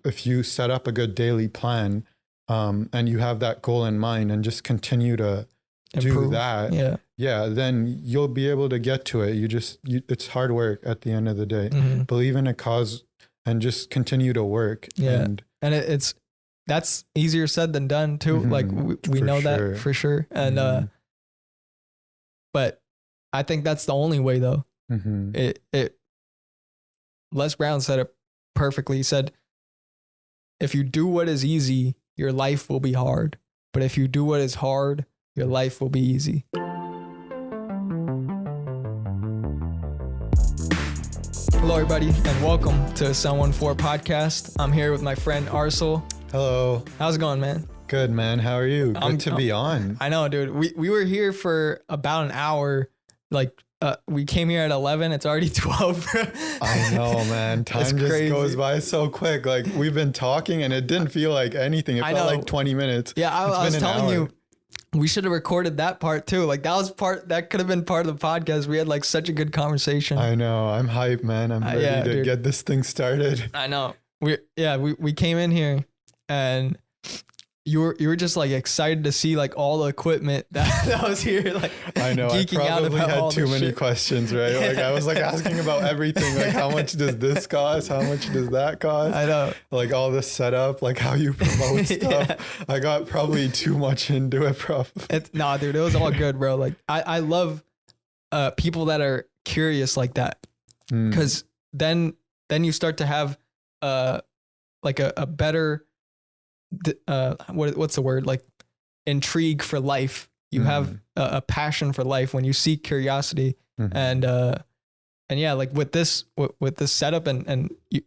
if you set up a good daily plan, and you have that goal in mind and just continue to Improve. do that, then you'll be able to get to it. It's hard work at the end of the day. Believe in a cause and just continue to work. And that's easier said than done too. Like we know that for sure. And, but I think that's the only way though. Les Brown said it perfectly. He said, if you do what is easy, your life will be hard. But if you do what is hard, your life will be easy. Hello, everybody, and welcome to Someone For podcast. I'm here with my friend Arsal. Hello. How's it going, man? Good, man. How are you? Good to be on. I know, dude. We were here for about an hour. Like, we came here at 11. It's already 12. I know, man. Time just goes by so quick. Like, we've been talking and it didn't feel like anything. It felt like 20 minutes. Yeah, I was telling you, we should have recorded that part too. Like, that could have been part of the podcast. We had like such a good conversation. I know. I'm hyped, man. I'm ready to get this thing started. I know. We came in here and you were just like excited to see like all the equipment that was here. Like, I know. I probably had too many questions, right? Like, I was like asking about everything. Like, how much does this cost? How much does that cost? I know. Like all this setup, like how you promote stuff. I got probably too much into it, probably. Nah, dude, it was all good, bro. Like, I love people that are curious like that, because then you start to have like a better what's the word, like intrigue for life. You have a passion for life when you seek curiosity. And yeah, like with this setup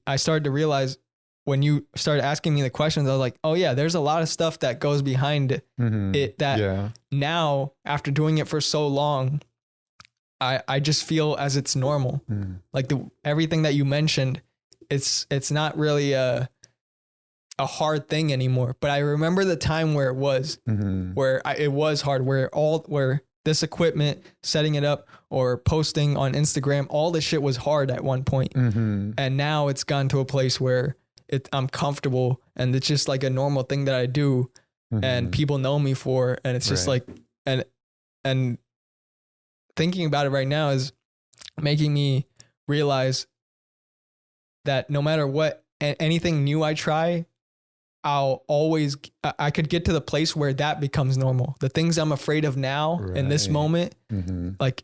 I started to realize when you started asking me the questions, I was like, oh yeah, there's a lot of stuff that goes behind it that now, after doing it for so long, I just feel as it's normal. Like everything that you mentioned, it's not really a hard thing anymore. But I remember the time where it was, it was hard, where this equipment, setting it up or posting on Instagram, all this shit was hard at one point. And now it's gone to a place where I'm comfortable and it's just like a normal thing that I do and people know me for. And it's just like, and thinking about it right now is making me realize that no matter what, anything new I try, I could get to the place where that becomes normal. The things I'm afraid of now in this moment, like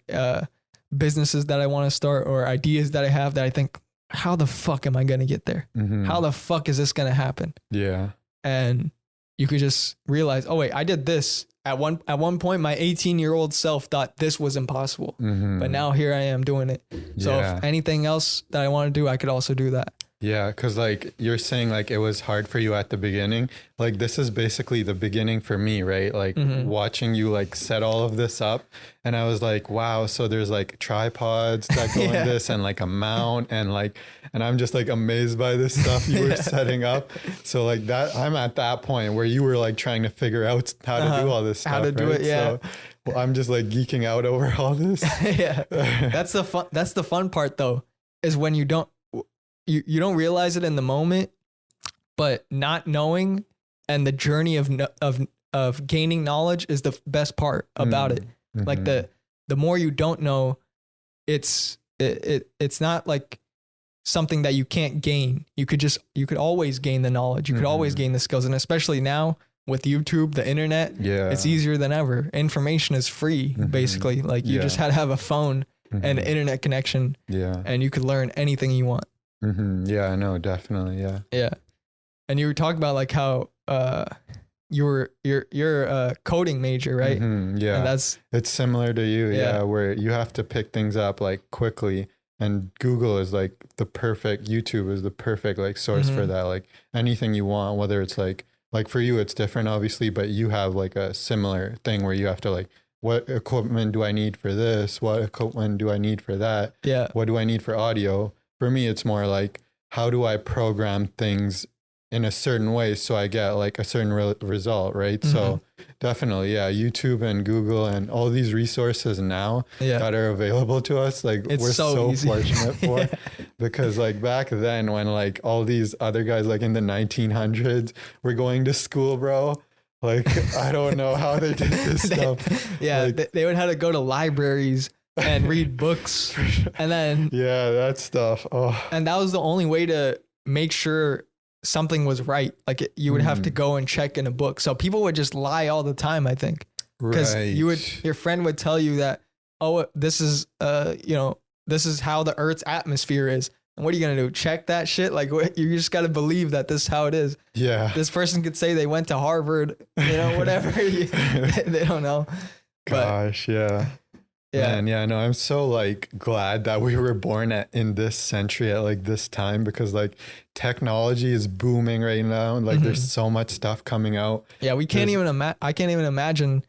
businesses that I want to start or ideas that I have that I think, how the fuck am I going to get there? How the fuck is this going to happen? Yeah. And you could just realize, oh wait, I did this. At one point, my 18-year-old self thought this was impossible, but now here I am doing it. So if anything else that I want to do, I could also do that. Yeah, because like you're saying, like it was hard for you at the beginning. Like this is basically the beginning for me, right? Like watching you like set all of this up, and I was like, wow. So there's like tripods that go in this, and like a mount, and I'm just like amazed by this stuff you were setting up. So like that, I'm at that point where you were like trying to figure out how to do all this stuff, how to do it. Yeah. So, well, I'm just like geeking out over all this. Yeah, that's the fun. That's the fun part though, is when you don't realize it in the moment, but not knowing and the journey of gaining knowledge is the best part about it. Like the more you don't know, it's not like something that you can't gain. You could always gain the knowledge. You could always gain the skills. And especially now with YouTube, the internet, it's easier than ever. Information is free, basically. Like you just had to have a phone and an internet connection, and you could learn anything you want. Yeah, I know, definitely. Yeah. And you were talking about like how you're a coding major, right? Yeah. And it's similar to you, where you have to pick things up like quickly, and Google is like YouTube is the perfect like source for that. Like anything you want, whether it's like for you it's different obviously, but you have like a similar thing where you have to like, what equipment do I need for this? What equipment do I need for that? Yeah. What do I need for audio? For me, it's more like, how do I program things in a certain way so I get like a certain result, right? So definitely, yeah, YouTube and Google and all these resources now that are available to us, like it's we're so easy. fortunate for, because like back then when like all these other guys like in the 1900s were going to school, bro, like I don't know how they did this stuff. Like, they would have to go to libraries and read books, and then that stuff. And that was the only way to make sure something was right. Like you would have to go and check in a book. So people would just lie all the time, I think, because your friend would tell you that, oh, this is this is how the Earth's atmosphere is. And what are you gonna do? Check that shit? Like you just gotta believe that this is how it is. Yeah. This person could say they went to Harvard, whatever. They don't know. Gosh, yeah. Man, yeah, no, I'm so like glad that we were born in this century at like this time, because like technology is booming right now. Like there's so much stuff coming out. Yeah, I can't even imagine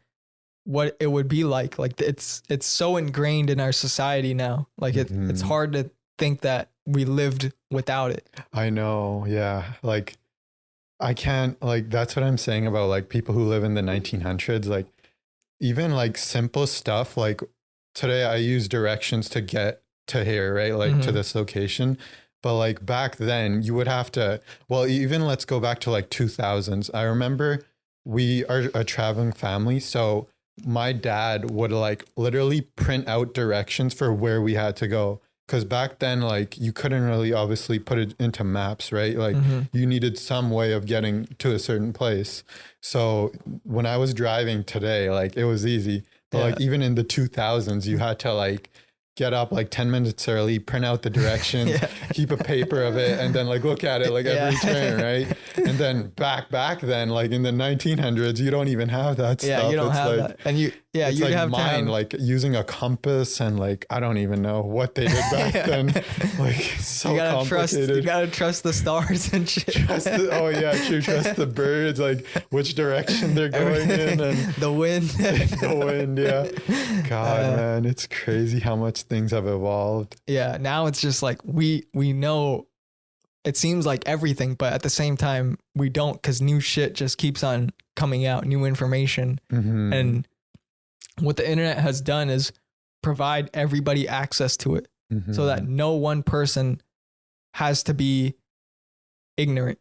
what it would be like. Like it's so ingrained in our society now. Like it's hard to think that we lived without it. I know. Yeah. Like I can't, like, that's what I'm saying about like people who live in the 1900s. Like even like simple stuff, like today I use directions to get to here, right? Like to this location. But like back then you would have to, well, even let's go back to like 2000s. I remember we are a traveling family. So my dad would like literally print out directions for where we had to go. Cause back then, like you couldn't really obviously put it into maps, right? Like you needed some way of getting to a certain place. So when I was driving today, like it was easy. But like even in the 2000s, you had to like get up like 10 minutes early, print out the directions, keep a paper of it, and then like look at it like every turn, right? And then back then, like in the 1900s, you don't even have that stuff. Yeah, you don't have that. And you like have mine, to like using a compass, and like I don't even know what they did back then. Like so complicated. You gotta trust the stars and shit. Trust the birds, like which direction they're going in, and the wind. The wind, yeah. God, man, it's crazy how much things have evolved. Yeah, now it's just like we know. It seems like everything, but at the same time, we don't, because new shit just keeps on coming out, new information. And what the internet has done is provide everybody access to it so that no one person has to be ignorant.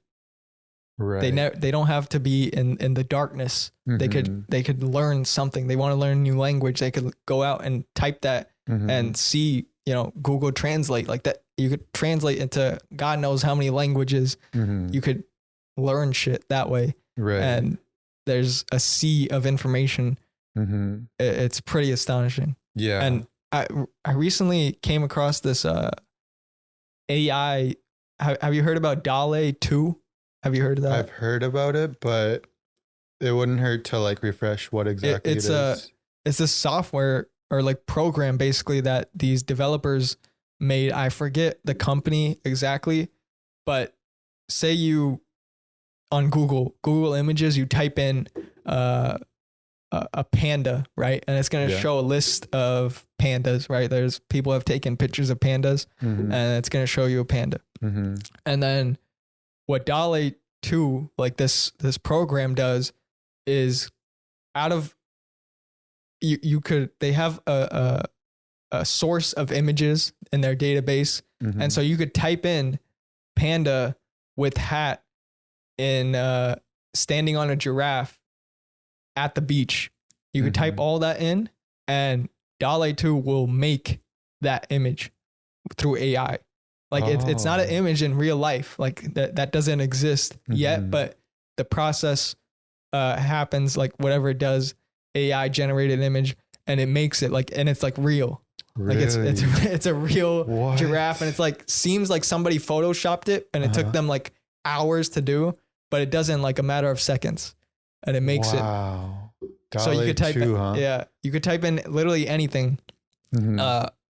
Right. They don't have to be in the darkness. They could learn something. They want to learn a new language. They could go out and type that and see, Google Translate like that. You could translate into God knows how many languages. You could learn shit that way. Right. And there's a sea of information. It's pretty astonishing. Yeah. And I recently came across this AI. Have you heard about DALL-E 2? Have you heard of that? I've heard about it, but it wouldn't hurt to like refresh what exactly it is. It's a software or like program basically that these developers made. I forget the company exactly, but say you on Google Images, you type in a panda, right? And it's going to show a list of pandas, right? There's people have taken pictures of pandas and it's going to show you a panda. And then what DALL-E 2, like this program does is out of they have a source of images in their database. And so you could type in panda with hat in standing on a giraffe at the beach. You could type all that in and DALL-E 2 will make that image through AI. Like it's not an image in real life. Like that doesn't exist yet, but the process happens, like whatever it does, AI generated image, and it makes it like, and it's like real. Really? Like it's a real giraffe, and it's like seems like somebody photoshopped it and it took them like hours to do, but it does in like a matter of seconds, and it makes it. So you could type in, you could type in literally anything,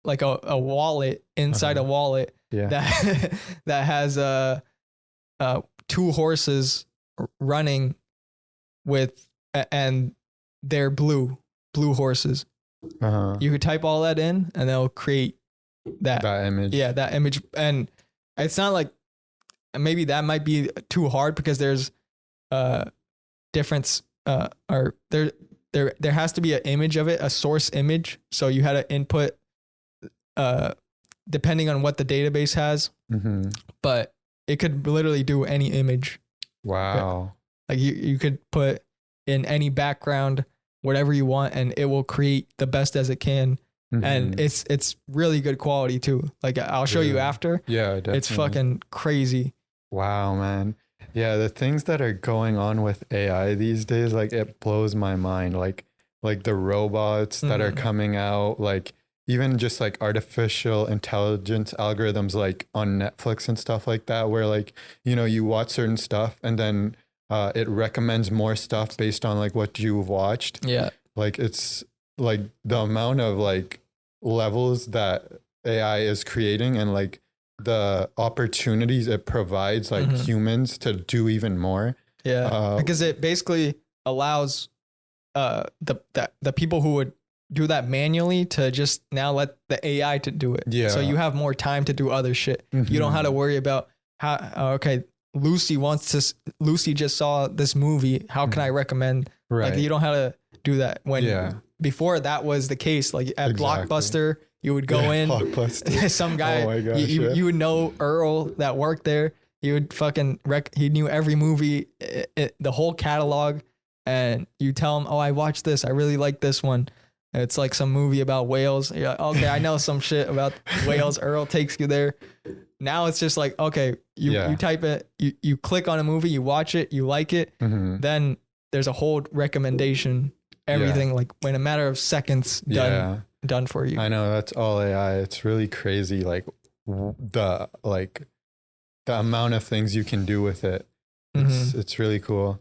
like a wallet inside a wallet that that has 2 horses running with and they're blue horses. You could type all that in and they'll create that image. Yeah, that image. And it's not like maybe that might be too hard because there's difference or there has to be an image of it, a source image. So you had to input depending on what the database has, but it could literally do any image. Wow. Like you could put in any background, whatever you want, and it will create the best as it can. And it's really good quality too. Like I'll show you after. Yeah, definitely. It's fucking crazy. Wow, man. Yeah, the things that are going on with AI these days, like it blows my mind. Like the robots that are coming out, like even just like artificial intelligence algorithms like on Netflix and stuff like that, where like, you know, you watch certain stuff and then it recommends more stuff based on like what you've watched. Yeah. Like it's like the amount of like levels that AI is creating and like the opportunities it provides like humans to do even more. Yeah. Because it basically allows the people who would do that manually to just now let the AI to do it. Yeah. So you have more time to do other shit. You don't have to worry about how, okay, Lucy just saw this movie. How can I recommend? Right. Like you don't have to do that when before that was the case. Like at Blockbuster, you would go in, some guy, you would know Earl that worked there. He would fucking he knew every movie, the whole catalog. And you tell him, oh, I watched this. I really like this one. It's like some movie about whales. You're like, okay, I know some shit about whales. Earl takes you there. Now it's just like, okay, you type it, you click on a movie, you watch it, you like it. Then there's a whole recommendation, everything like in a matter of seconds done for you. I know, that's all AI. It's really crazy. Like the amount of things you can do with it. It's really cool.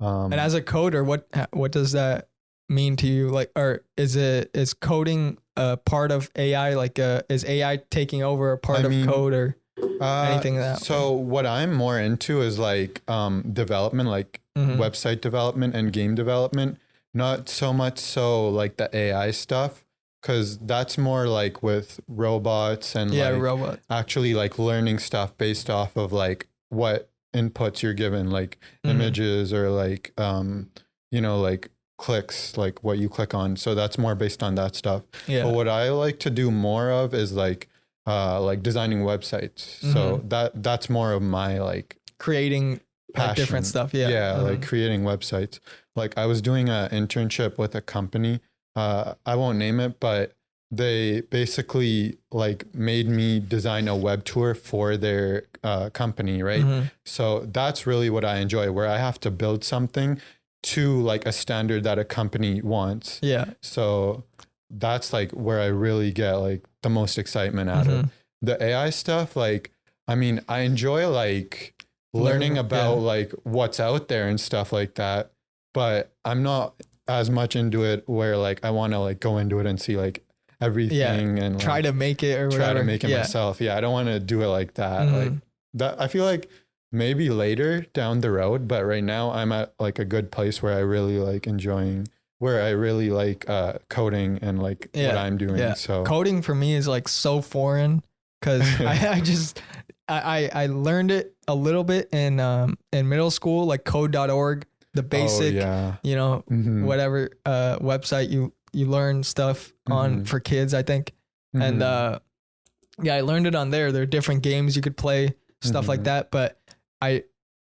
And as a coder, what does that mean to you? Like, or is coding a part of AI? Like, is AI taking over a part of code or anything like that? So what I'm more into is like development, like website development and game development. Not so much so like the AI stuff, because that's more like with robots and robots actually like learning stuff based off of like what inputs you're given, like images or like you know, like clicks, like what you click on. So that's more based on that stuff. But what I like to do more of is like designing websites. So that's more of my like creating like different stuff. Like creating websites. Like I was doing an internship with a company, I won't name it, but they basically like made me design a web tour for their company, right? So that's really what I enjoy, where I have to build something to like a standard that a company wants. Yeah. So that's like where I really get like the most excitement out of the AI stuff. Like, I mean, I enjoy like learning about like what's out there and stuff like that, but I'm not as much into it where like I want to like go into it and see like everything and try like, to make it or whatever. Try to make it myself. I don't want to do it like that. Like that, I feel like maybe later down the road, but right now I'm at like a good place where I really like where I really like coding and like what I'm doing. So coding for me is like so foreign because I learned it a little bit in middle school, like code.org, the basic, you know, whatever website you learn stuff on for kids, I think. And I learned it on there. There are different games you could play, stuff like that. But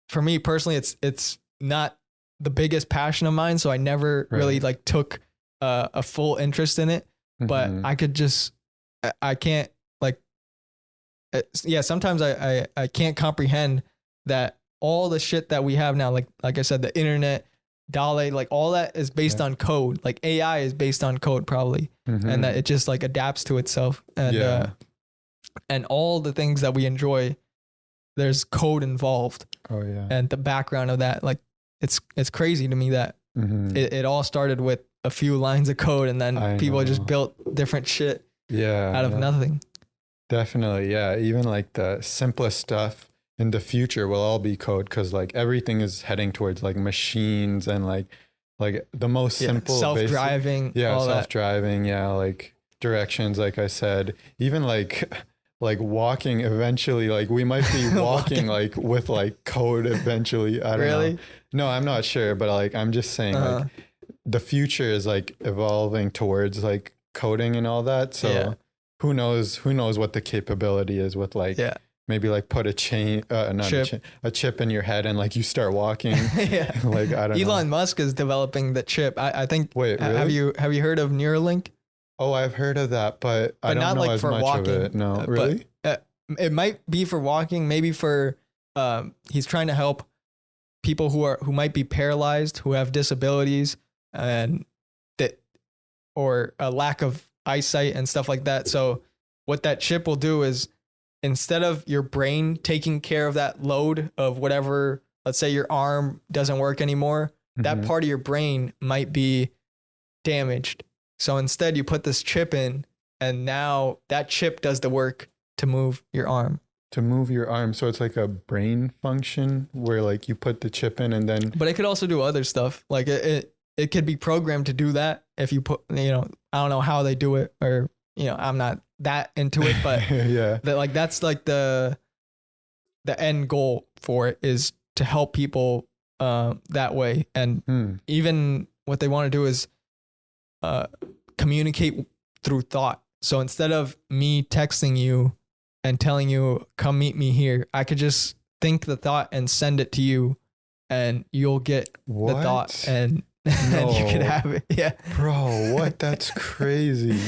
for me personally, it's not the biggest passion of mine. So I never really like took a full interest in it, but I can't like, sometimes I can't comprehend that all the shit that we have now, like I said, the internet, DALL-E, like all that is based on code. Like AI is based on code probably. And that it just like adapts to itself. And all the things that we enjoy, there's code involved. Oh yeah. And the background of that, like it's crazy to me that it all started with a few lines of code and then people just built different shit out of nothing. Definitely. Yeah. Even like the simplest stuff in the future will all be code, because like everything is heading towards like machines and like the most simple self-driving, self-driving, like directions, like I said. Even like like walking eventually, like we might be walking like with like code eventually. I don't Really? know. No, I'm not sure, but like I'm just saying like the future is like evolving towards like coding and all that. So Yeah. who knows what the capability is with like Yeah. maybe like put a a chip in your head and like you start walking. Yeah. Like I don't know. Elon Musk is developing the chip. I think. Wait, really? Have you heard of Neuralink? Oh, I've heard of that, but I don't not know like as for much walking, of it. No, really? But it might be for walking, maybe for he's trying to help people who might be paralyzed, who have disabilities and that or a lack of eyesight and stuff like that. So what that chip will do is instead of your brain taking care of that load of whatever, let's say your arm doesn't work anymore, that part of your brain might be damaged. So instead you put this chip in and now that chip does the work to move your arm. To move your arm. So it's like a brain function where like you put the chip in and then. But it could also do other stuff. Like it could be programmed to do that if you put, I don't know how they do it or, I'm not that into it, but yeah, that's like the end goal for it is to help people that way. And even what they want to do is communicate through thought. So instead of me texting you and telling you, come meet me here, I could just think the thought and send it to you and you'll get the thought and you can have it. Yeah. Bro, what? That's crazy.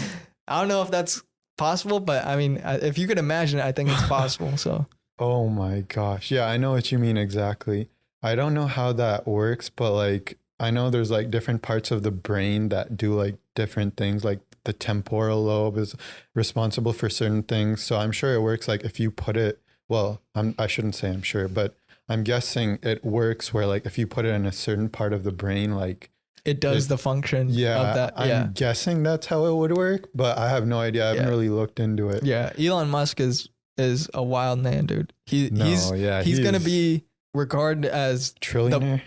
I don't know if that's possible, but I mean, if you could imagine it, I think it's possible. So. Oh my gosh. Yeah, I know what you mean exactly. I don't know how that works, but like, I know there's like different parts of the brain that do like different things, like the temporal lobe is responsible for certain things. So I'm sure it works like if you put it, well, I shouldn't say I'm sure, but I'm guessing it works where like if you put it in a certain part of the brain, like it does the function of that. I'm guessing that's how it would work, but I have no idea. I haven't really looked into it. Yeah. Elon Musk is a wild man, dude. He's going to be regarded as trillionaire.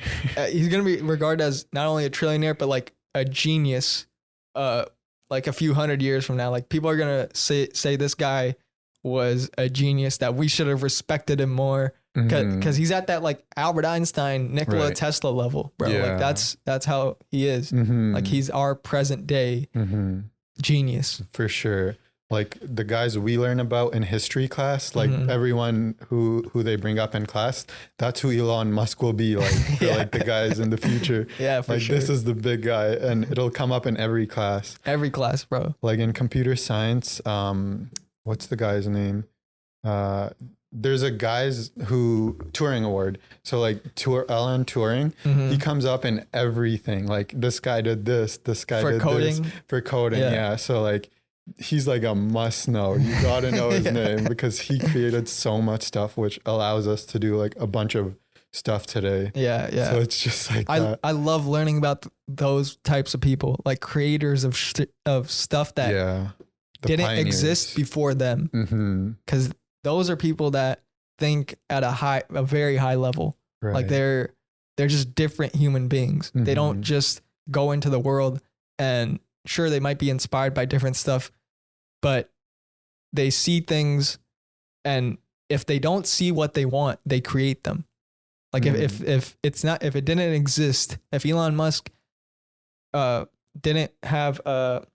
He's going to be regarded as not only a trillionaire, but like a genius, like a few hundred years from now. Like people are going to say this guy was a genius, that we should have respected him more. Cause he's at that like Albert Einstein, Nikola Tesla level, bro. Yeah. Like that's how he is. Like he's our present day genius. For sure. Like the guys we learn about in history class, like everyone who they bring up in class, that's who Elon Musk will be like for like the guys in the future. Yeah, for like sure. This is the big guy, and it'll come up in every class. Every class, bro. Like in computer science, what's the guy's name? There's a guy's Turing Award. So like Alan Turing, he comes up in everything. Like this guy did this guy did coding. this for coding. Yeah. So like he's like a must know. You gotta know his name because he created so much stuff which allows us to do like a bunch of stuff today. Yeah. So it's just like I love learning about those types of people, like creators of stuff that didn't exist before them. Because those are people that think at a very high level. Right. Like they're just different human beings. They don't just go into the world and sure, they might be inspired by different stuff, but they see things, and if they don't see what they want, they create them. Like if it didn't exist, if Elon Musk didn't have a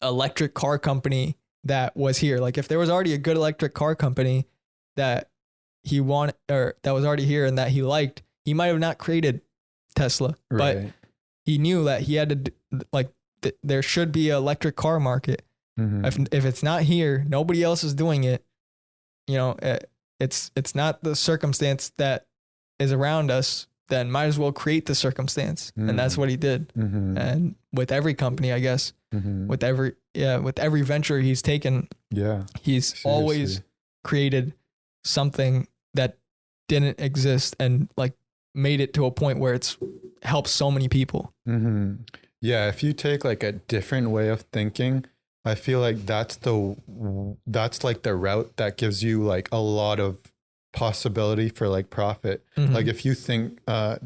electric car company that was here, like if there was already a good electric car company that he wanted or that was already here and that he liked, he might have not created Tesla, but he knew that he had to like. There should be an electric car market. If it's not here, nobody else is doing it. It's not the circumstance that is around us. Then might as well create the circumstance, and that's what he did. And with every company, I guess, with every venture he's taken, he's always created something that didn't exist and like made it to a point where it's helped so many people. Yeah, if you take like a different way of thinking, I feel like that's like the route that gives you like a lot of possibility for like profit. Like if you think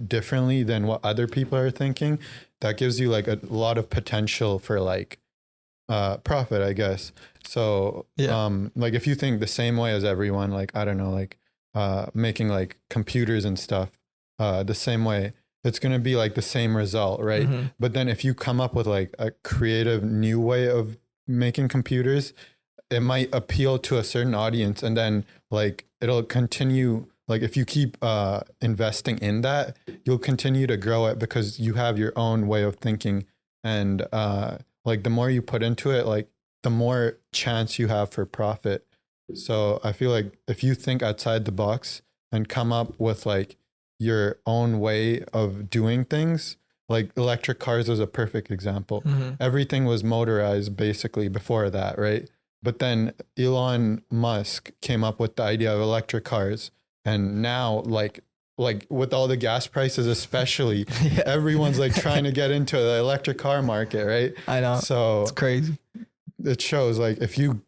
differently than what other people are thinking, that gives you like a lot of potential for like profit, I guess. So like if you think the same way as everyone, like I don't know, like making like computers and stuff the same way, it's going to be like the same result, right? But then if you come up with like a creative new way of making computers, it might appeal to a certain audience, and then like it'll continue. Like if you keep investing in that, you'll continue to grow it because you have your own way of thinking, and like the more you put into it, like the more chance you have for profit. So I feel like if you think outside the box and come up with like your own way of doing things, like electric cars is a perfect example. Everything was motorized basically before that, right? But then Elon Musk came up with the idea of electric cars. And now like with all the gas prices, especially, everyone's like trying to get into the electric car market, right? I know. So it's crazy. It shows like if you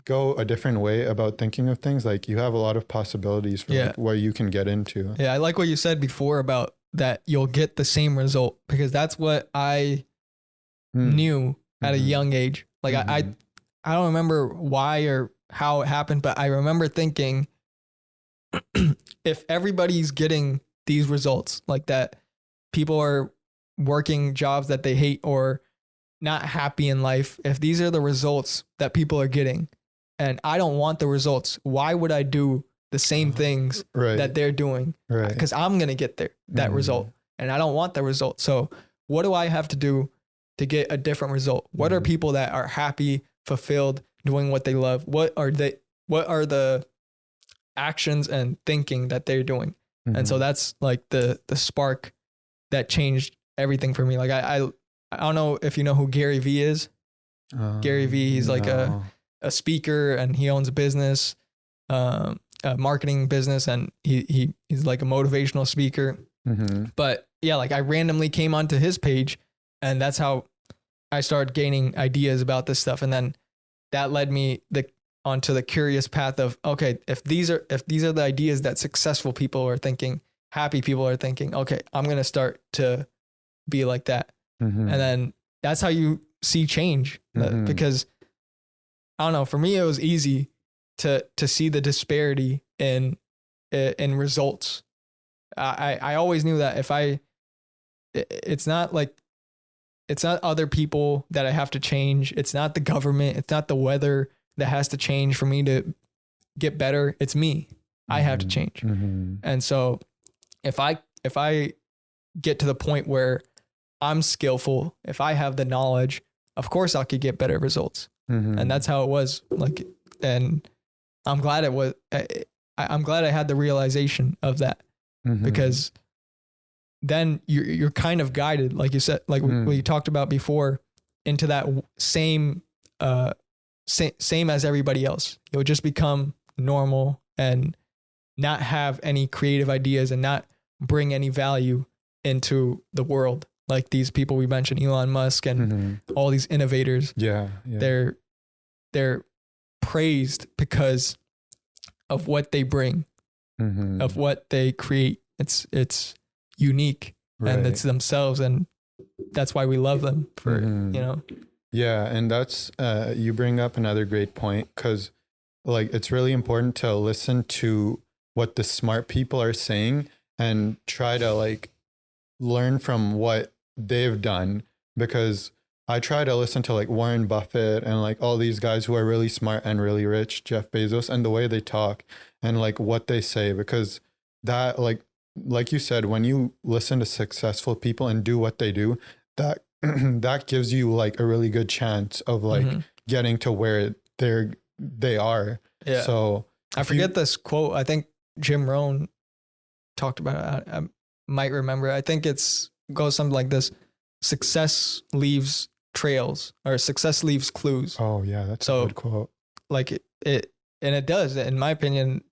go a different way about thinking of things, like you have a lot of possibilities for like, where you can get into. Yeah, I like what you said before about that you'll get the same result, because that's what I knew at a young age. Like I don't remember why or how it happened, but I remember thinking, if everybody's getting these results, like that people are working jobs that they hate or not happy in life, if these are the results that people are getting and I don't want the results, why would I do the same things that they're doing? Because I'm going to get that result, and I don't want the result. So what do I have to do to get a different result? What are people that are happy, fulfilled, doing what they love? What are the actions and thinking that they're doing? And so that's like the spark that changed everything for me. Like I don't know if you know who Gary Vee is. Gary Vee, he's like a speaker, and he owns a business, a marketing business, and he's like a motivational speaker. But yeah, like I randomly came onto his page, and that's how I started gaining ideas about this stuff. And then that led me onto the curious path of, okay, if these are the ideas that successful people are thinking, happy people are thinking, okay, I'm going to start to be like that. And then that's how you see change, because I don't know, for me, it was easy to see the disparity in results. I always knew that it's not other people that I have to change. It's not the government. It's not the weather that has to change for me to get better. It's me. I have to change. And so if I get to the point where I'm skillful, if I have the knowledge, of course I could get better results. And that's how it was. Like, and I'm glad it was, I'm glad I had the realization of that, because then you're kind of guided, like you said, like what you talked about before, into that same as everybody else. You'll just become normal and not have any creative ideas and not bring any value into the world. Like these people we mentioned, Elon Musk and all these innovators. They're praised because of what they bring, of what they create. It's unique, and it's themselves, and that's why we love them for, you know. Yeah, and that's you bring up another great point, because like it's really important to listen to what the smart people are saying and try to like learn from what they've done, because I try to listen to like Warren Buffett and like all these guys who are really smart and really rich, Jeff Bezos, and the way they talk and like what they say, because that like you said, when you listen to successful people and do what they do, that that gives you like a really good chance of like getting to where they are. Yeah. So I forget this quote. I think Jim Rohn talked about it. I might remember. I think goes something like this: success leaves trails, or success leaves clues. Oh yeah, that's a good quote. Like it and it does, in my opinion.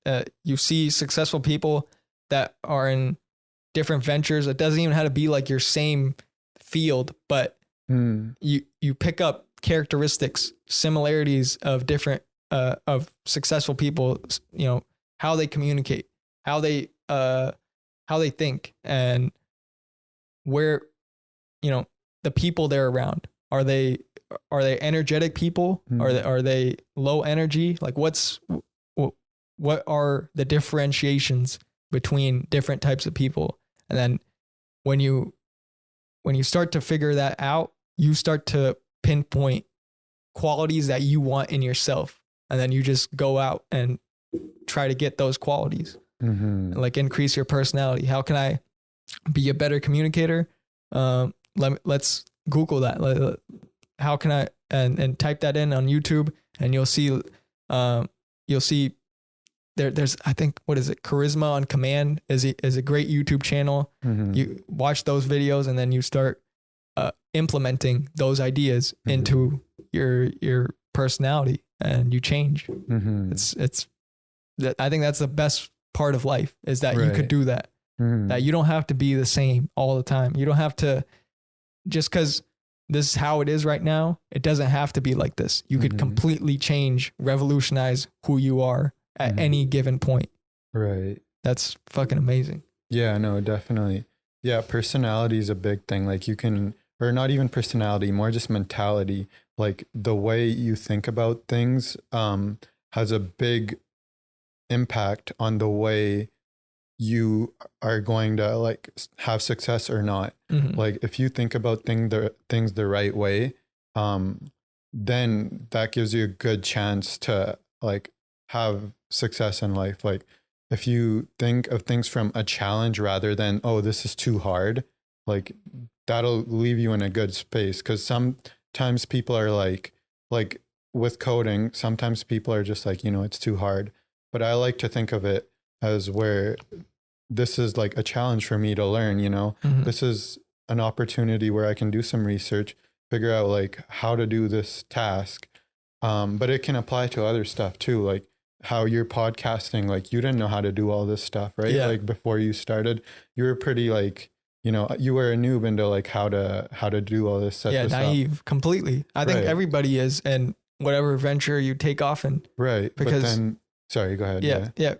You see successful people that are in different ventures. It doesn't even have to be like your same field, but you pick up characteristics, similarities of different of successful people. You know, how they communicate, how they think, and where, you know, the people they're around. Are they are they energetic people? Are they low energy? Like what are the differentiations between different types of people? And then when you start to figure that out, you start to pinpoint qualities that you want in yourself. And then you just go out and try to get those qualities, like increase your personality. How can I be a better communicator? Let's Google that. How can I, and type that in on YouTube, and you'll see there's, I think, what is it? Charisma on Command is a great YouTube channel. You watch those videos, and then you start implementing those ideas into your personality, and you change. I think that's the best part of life, is that you could do that. That you don't have to be the same all the time. You don't have to, just because this is how it is right now, it doesn't have to be like this. You could completely change, revolutionize who you are at any given point. Right. That's fucking amazing. Yeah, no, definitely. Yeah, personality is a big thing. Like you can, or not even personality, more just mentality. Like the way you think about things has a big impact on the way you are going to like have success or not. Like if you think about things the right way, then that gives you a good chance to like have success in life. Like if you think of things from a challenge rather than, oh, this is too hard, like that'll leave you in a good space. Because sometimes people are like with coding, sometimes people are just like, it's too hard. But I like to think of it as where this is like a challenge for me to learn, this is an opportunity where I can do some research, figure out like how to do this task. But it can apply to other stuff too. Like how you're podcasting, like you didn't know how to do all this stuff, right? Yeah. Like before you started, you were pretty like, you were a noob into like how to do all this stuff. Yeah, naive, completely. I think everybody is, and whatever venture you take off in. Right. Because but then, sorry, go ahead. Yeah.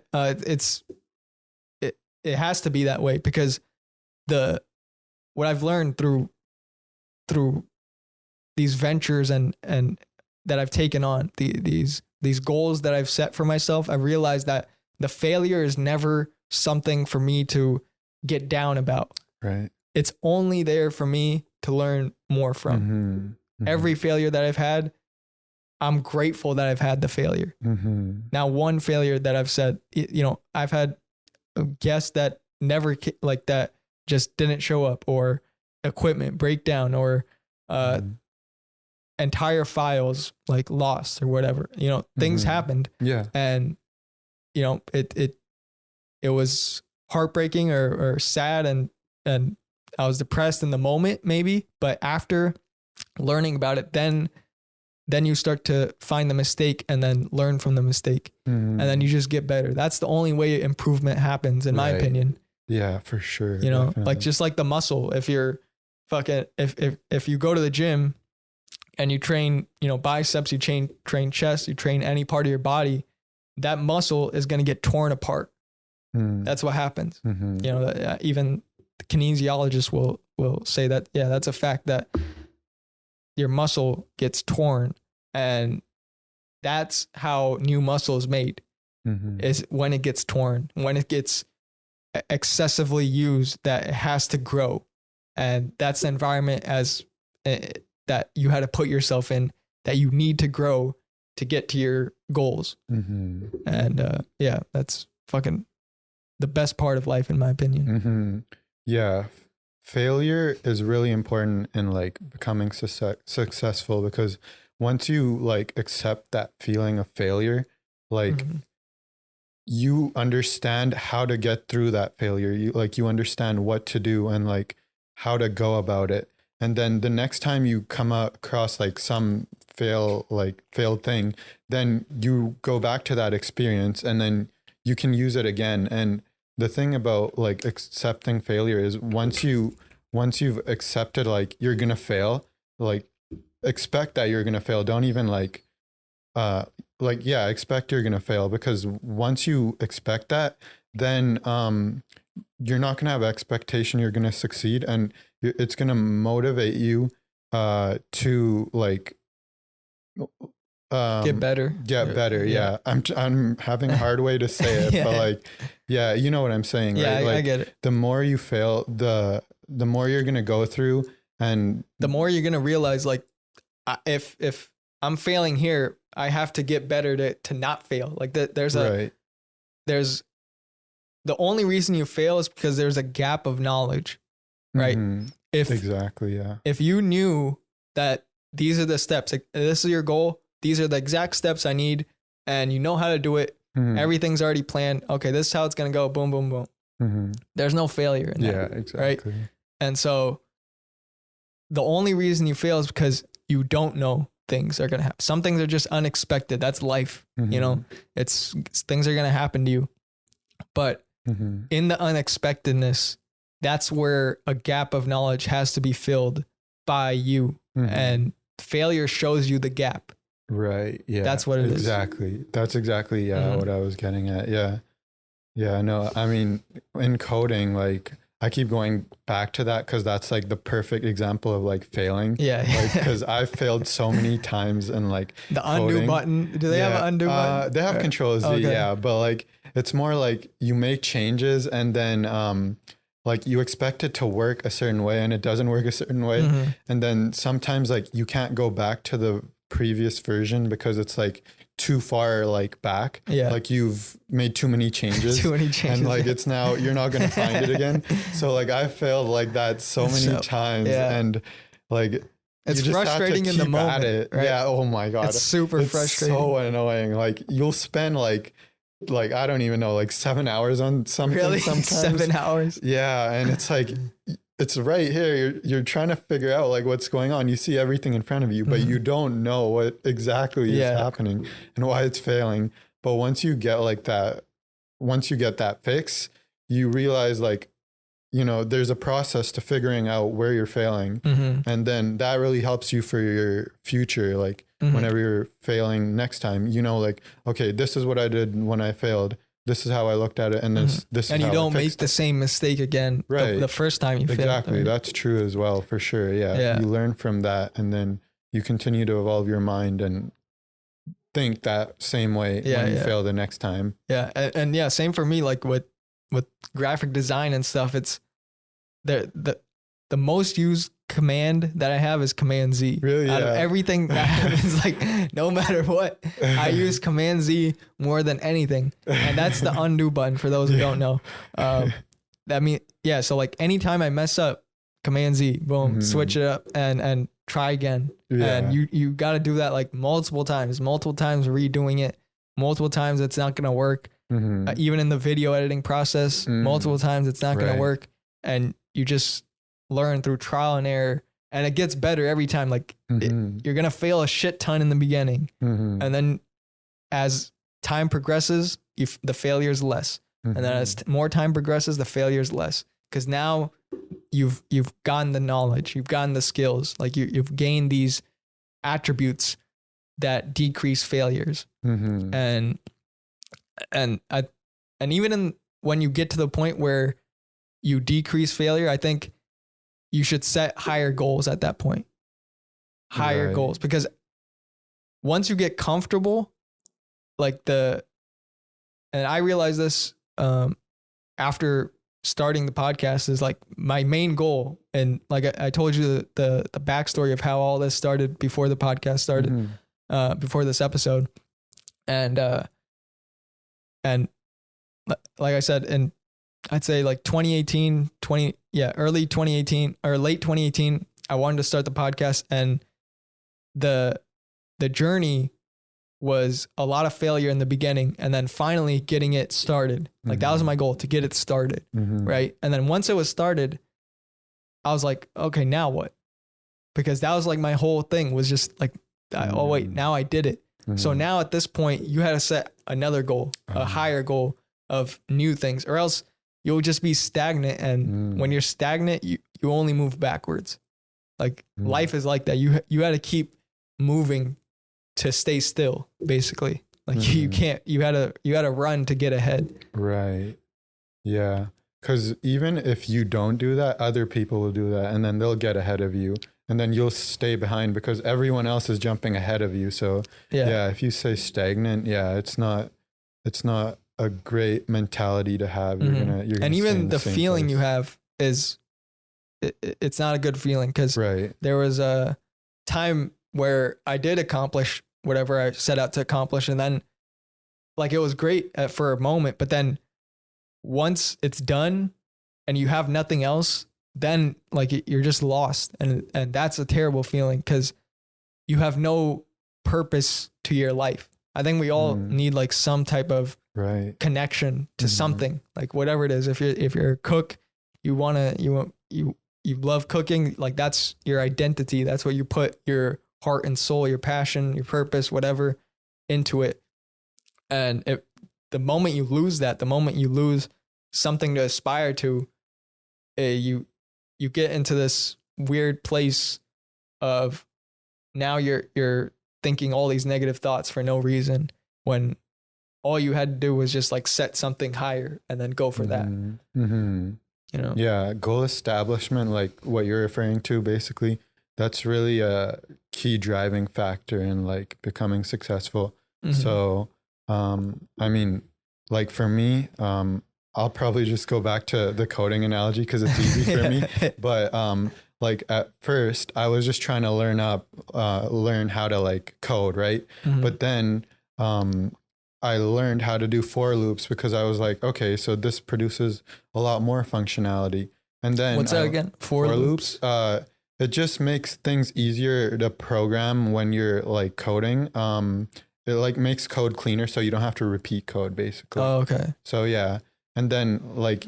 It has to be that way, because what I've learned through these ventures and that I've taken on, these goals that I've set for myself, I've realized that the failure is never something for me to get down about. Right. It's only there for me to learn more from. Every failure that I've had, I'm grateful that I've had the failure. Now, one failure that I've said, I've had guests that never like that just didn't show up, or equipment breakdown, or entire files like lost or whatever, things happened. Yeah. And, it was heartbreaking or sad, and I was depressed in the moment maybe, but after learning about it, then you start to find the mistake and then learn from the mistake. And then you just get better. That's the only way improvement happens, in my opinion. Yeah, for sure. Definitely. Like just like the muscle, if you're if you go to the gym and you train, biceps, you train chest, you train any part of your body, that muscle is going to get torn apart. That's what happens. Even the kinesiologists will say that, yeah, that's a fact, that your muscle gets torn, and that's how new muscle is made, is when it gets torn, when it gets excessively used, that it has to grow. And that's the environment that you had to put yourself in, that you need to grow to get to your goals. And that's fucking the best part of life, in my opinion. Yeah. Failure is really important in like becoming successful, because once you like accept that feeling of failure, like you understand how to get through that failure. You understand what to do and like how to go about it. And then the next time you come across like some failed thing, then you go back to that experience and then you can use it again. And the thing about like accepting failure is once you've accepted like you're going to fail, like expect that you're going to fail. Don't even expect you're going to fail, because once you expect that, then you're not going to have expectation you're going to succeed, and it's going to motivate you to like Get better. Get better. Yeah. I'm having a hard way to say it, Yeah. but like, yeah, you know what I'm saying, Yeah, right? Like I get it. the more you fail, the more you're going to go through, and The more you're going to realize like, if I'm failing here, I have to get better to not fail. Like there's right. the only reason you fail is because there's a gap of knowledge, right? Mhm. If Exactly. Yeah. if you knew that these are the steps, like, this is your goal, these are the exact steps I need, and you know how to do it, Mhm. everything's already planned. Okay, this is how it's going to go. Boom, boom, boom. Mhm. There's no failure in that. Yeah, exactly. And so the only reason you fail is because you don't know things are going to happen. Some things are just unexpected. That's life. Mhm. You know, things are going to happen to you. But Mhm. in the unexpectedness, that's where a gap of knowledge has to be filled by you. Mhm. And failure shows you the gap. Right. Yeah. That's what it is. Exactly. That's exactly Mhm. what I was getting at. Yeah. Yeah. No, I mean, in coding, like I keep going back to that because that's like the perfect example of like failing. Yeah. Like, because I've failed so many times in like the undo coding. button. Do they have an undo button? They have Control Z, Okay. yeah, but like it's more like you make changes and then like you expect it to work a certain way and it doesn't work a certain way, Mhm. and then sometimes like you can't go back to the previous version because it's like too far like back. Yeah. Like you've made too many changes. Too many changes. And like it's now you're not gonna find it again. So like I failed like that so many times, yeah. and like It's you just frustrating have to in the keep moment, at it. right? Yeah. Oh my God. It's super frustrating. So annoying. Like you'll spend like I don't even know, like 7 hours on something. Really? Sometimes. 7 hours? Yeah. And it's like, it's right here. You're trying to figure out like what's going on. You see everything in front of you, but you don't know what exactly is happening and why it's failing. But once you get that fix, you realize like, you know, there's a process to figuring out where you're failing. Mm-hmm. And then that really helps you for your future. Like whenever you're failing next time, you know, like, okay, this is what I did when I failed. This is how I looked at it. And this is and you how don't I make fixed the it. same mistake again the first time you failed. Exactly. Right? That's true as well, for sure. Yeah. You learn from that and then you continue to evolve your mind and think that same way when you fail the next time. Yeah. And yeah, same for me. Like with graphic design and stuff, it's the most used command that I have is Command Z. Really? Out of everything that happens, like no matter what, I use Command Z more than anything. And that's the undo button for those who don't know. That means, yeah. So like anytime I mess up, Command Z, boom, switch it up and try again. Yeah. And you got to do that like multiple times redoing it, multiple times. It's not going to work. Even in the video editing process, multiple times it's not going to work. And you just learn through trial and error, and it gets better every time. Like you're going to fail a shit ton in the beginning. And then as time progresses, the failure is less. And then as more time progresses, the failure is less. Because now you've gotten the knowledge, you've gotten the skills, like you've gained these attributes that decrease failures. And even when you get to the point where you decrease failure, I think you should set higher goals at that point. Higher goals, because once you get comfortable, and I realized this after starting the podcast, is like my main goal. And like I told you the backstory of how all this started before the podcast started, before this episode. And like I said, and I'd say like 2018, early 2018 or late 2018, I wanted to start the podcast, and the journey was a lot of failure in the beginning, and then finally getting it started. Like that was my goal, to get it started. Right. And then once it was started, I was like, okay, now what? Because that was like my whole thing was just like, oh wait, now I did it. So now at this point you had to set another goal, a higher goal of new things, or else you'll just be stagnant. And when you're stagnant, you only move backwards. Like life is like that. You got to keep moving to stay still, basically. Like you can't, you gotta run to get ahead. Right. Yeah. Because even if you don't do that, other people will do that, and then they'll get ahead of you. and then you'll stay behind because everyone else is jumping ahead of you. So yeah, if you say stagnant, it's not a great mentality to have. You're gonna and even the same feeling place. you have is it's not a good feeling, because there was a time where I did accomplish whatever I set out to accomplish, and then like it was great for a moment, but then once it's done and you have nothing else, then like you're just lost, and that's a terrible feeling because you have no purpose to your life. I think we all need like some type of connection to something, like whatever it is. If you're a cook, you love cooking, like that's your identity. That's what you put your heart and soul, your passion, your purpose, whatever into it. And the moment you lose that, the moment you lose something to aspire to, you get into this weird place of now you're thinking all these negative thoughts for no reason, when all you had to do was just like set something higher and then go for that. You know? Yeah, goal establishment, like what you're referring to, basically, that's really a key driving factor in like becoming successful. So, I mean, like for me, I'll probably just go back to the coding analogy because it's easy for me. But like at first, I was just trying to learn how to like code, right? But then I learned how to do for loops because I was like, okay, so this produces a lot more functionality. And then what's that again? For loops? It just makes things easier to program when you're like coding. It like makes code cleaner, so you don't have to repeat code basically. Oh, okay. So yeah. And then like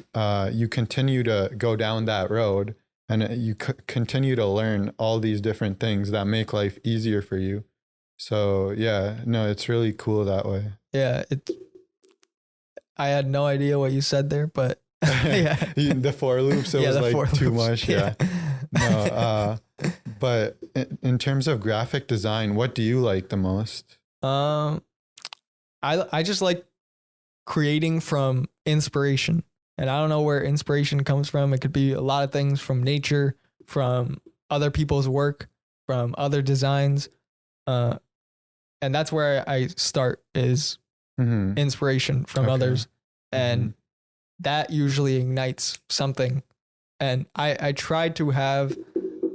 you continue to go down that road, and you continue to learn all these different things that make life easier for you. So yeah, no, it's really cool that way. Yeah, I had no idea what you said there, but yeah. The for loops, it was like too much. Yeah. No, but in terms of graphic design, what do you like the most? I just like creating from inspiration, and I don't know where inspiration comes from. It could be a lot of things, from nature, from other people's work, from other designs. And that's where I start, is inspiration from others. And that usually ignites something. And I tried to have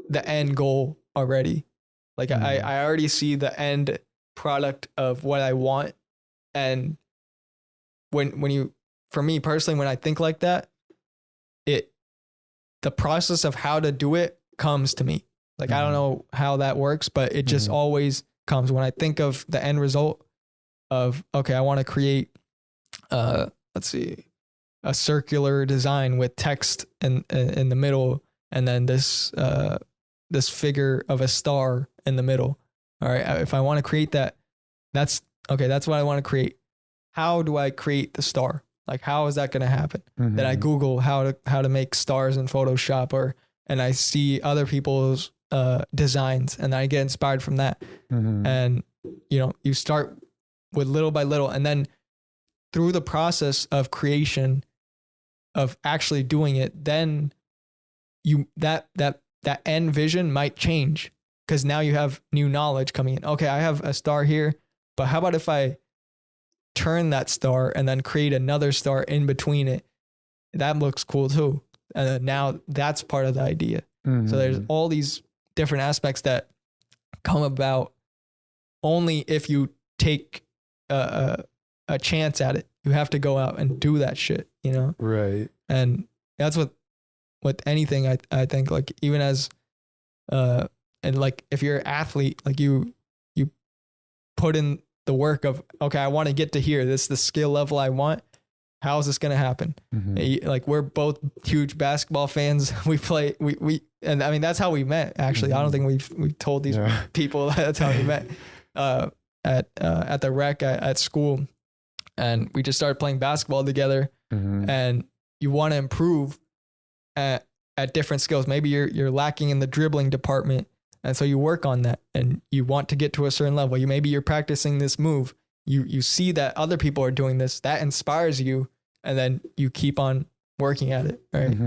the end goal already. Like I already see the end product of what I want. And for me personally, when I think like that, the process of how to do it comes to me. Like, I don't know how that works, but it just always comes when I think of the end result of, okay, I want to create, let's see, a circular design with text in the middle, and then this figure of a star in the middle. All right. If I want to create that, that's what I want to create. How do I create the star? Like, how is that going to happen? Then I Google how to make stars in Photoshop, and I see other people's designs, and I get inspired from that. And you start with little by little, and then through the process of creation, of actually doing it, then that end vision might change, because now you have new knowledge coming in. Okay, I have a star here, but how about if I turn that star and then create another star in between it? That looks cool too. And now that's part of the idea. So there's all these different aspects that come about only if you take a chance at it. You have to go out and do that shit, Right. And that's with anything, I think, like, even as and like if you're an athlete, like you put in the work of, okay, I want to get to here. This is the skill level I want. How is this going to happen? Like, we're both huge basketball fans. We play, and I mean, that's how we met, actually. I don't think we've told these people that's how we met, at the rec at school. And we just started playing basketball together. And you want to improve at different skills. Maybe you're lacking in the dribbling department, and so you work on that, and you want to get to a certain level. Maybe you're practicing this move. You see that other people are doing this, that inspires you, and then you keep on working at it. Right.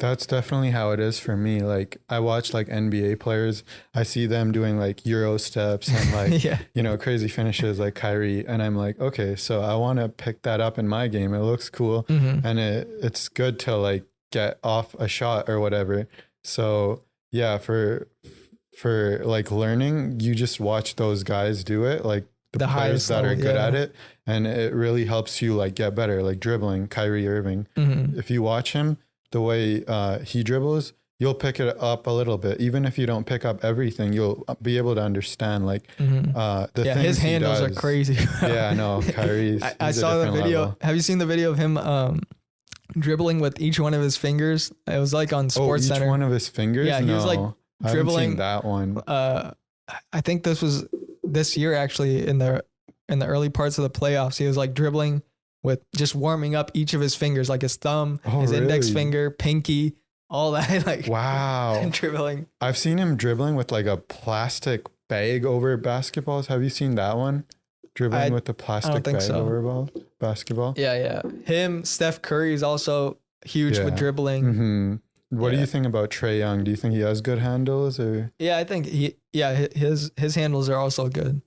That's definitely how it is for me. Like I watch like NBA players, I see them doing like Euro steps and like, Yeah. crazy finishes like Kyrie. And I'm like, okay, so I want to pick that up in my game. It looks cool. And it's good to like get off a shot or whatever. So yeah, for like learning, you just watch those guys do it, like the players highest that are level, good yeah. at it. And it really helps you like get better, like dribbling, Kyrie Irving. If you watch him, the way he dribbles, you'll pick it up a little bit. Even if you don't pick up everything, you'll be able to understand like the things his handles he are does. crazy. Yeah, no, Kyrie's. I saw the video. Have you seen the video of him dribbling with each one of his fingers? It was like on Sports each Center. one of his fingers. Yeah, he was like I haven't dribbling seen that one. I think this was this year actually in the early parts of the playoffs. He was like dribbling with just warming up each of his fingers, like his thumb, his index finger, pinky, all that. Like wow, and dribbling. I've seen him dribbling with like a plastic bag over basketballs. Have you seen that one? Dribbling with the plastic bag over basketball. Yeah. Him, Steph Curry is also huge with dribbling. What do you think about Trae Young? Do you think he has good handles or? Yeah, I think his handles are also good.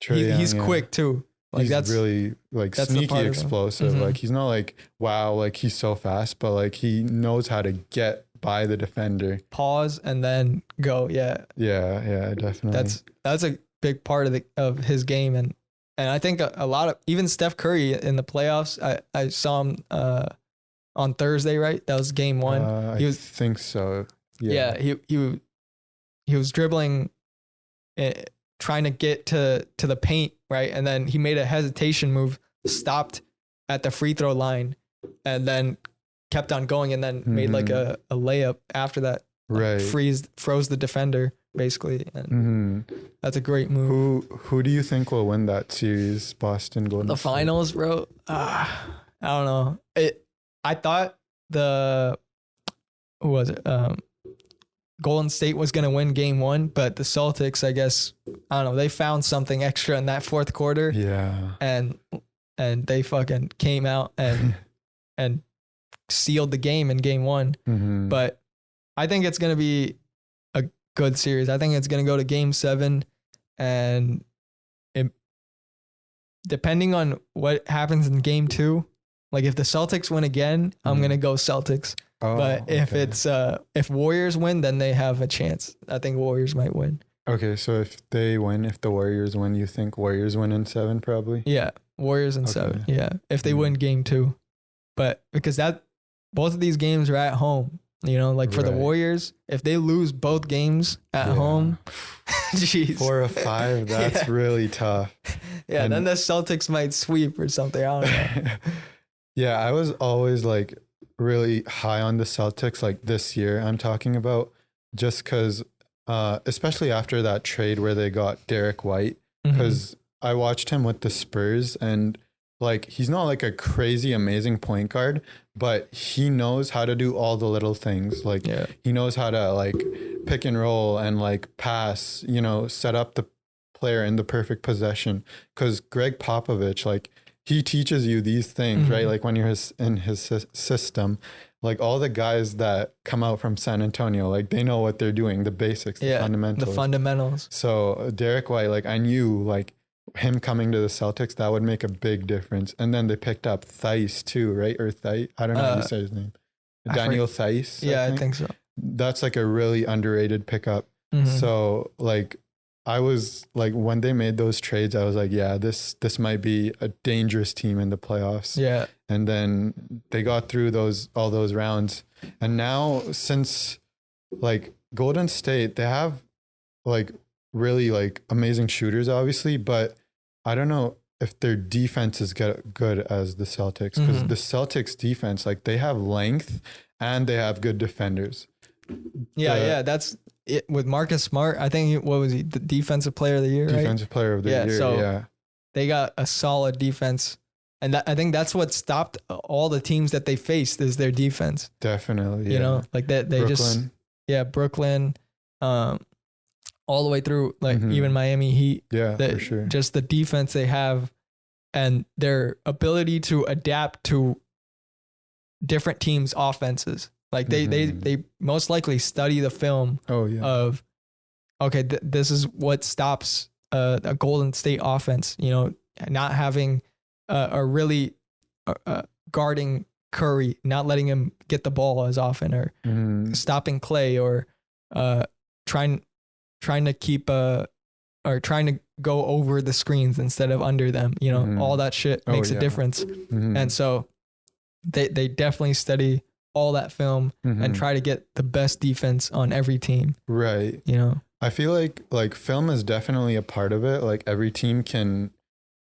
He's quick too. Like he's that's really like sneaky explosive. Like he's not like wow, like he's so fast, but like he knows how to get by the defender. Pause and then go. Yeah, definitely. That's a big part of his game, and I think a lot of even Steph Curry in the playoffs. I saw him on Thursday, right? That was game one. I think so. Yeah, he was dribbling, trying to get to the paint, right? And then he made a hesitation move, stopped at the free throw line, and then kept on going, and then made like a layup after that. Right. Froze the defender basically. And that's a great move. Who do you think will win that series? Boston, Golden State? The finals, bro. I don't know. I thought who was it? Golden State was going to win game one, but the Celtics, I guess, I don't know, they found something extra in that fourth quarter. Yeah. And they fucking came out and sealed the game in game one. But I think it's going to be a good series. I think it's going to go to game 7, and depending on what happens in game 2, like if the Celtics win again, I'm going to go Celtics. But if Warriors win, then they have a chance. I think Warriors might win. Okay, so if the Warriors win, you think Warriors win in 7 probably? Yeah, Warriors in 7. Yeah, if they win game 2. But because both of these games are at home, like for the Warriors, if they lose both games at home, jeez. 4 of 5, that's really tough. Yeah, and then the Celtics might sweep or something. I don't know. Yeah, I was always like really high on the Celtics like this year I'm talking about, just because especially after that trade where they got Derek White, because I watched him with the Spurs, and like he's not like a crazy amazing point guard, but he knows how to do all the little things. Like he knows how to like pick and roll and like pass, set up the player in the perfect possession, because Greg Popovich, like he teaches you these things, right? Like when you're in his system, like all the guys that come out from San Antonio, like they know what they're doing, the basics, the fundamentals. So Derek White, like I knew like him coming to the Celtics, that would make a big difference. And then they picked up Theis too, right? Or Theis, I don't know how you say his name. Daniel Theis. Yeah, I think so. That's like a really underrated pickup. So like I was like, when they made those trades, I was like, yeah, this might be a dangerous team in the playoffs. Yeah. And then they got through all those rounds. And now since like Golden State, they have like really like amazing shooters, obviously, but I don't know if their defense is good as the Celtics, because the Celtics defense, like they have length and they have good defenders. Yeah, that's it with Marcus Smart. I think what was he, the defensive player of the year? Defensive player of the year. So they got a solid defense, and I think that's what stopped all the teams that they faced is their defense. Definitely, like that they Brooklyn, all the way through, like even Miami Heat. Yeah, for sure. Just the defense they have and their ability to adapt to different teams' offenses. Like they most likely study the film of, okay, this is what stops a Golden State offense, you know, not having a really guarding Curry, not letting him get the ball as often, or stopping Clay, or trying to keep or trying to go over the screens instead of under them. You know, all that shit makes a difference. And so they definitely study all that film and try to get the best defense on every team. Right. You know, I feel like film is definitely a part of it. Like every team can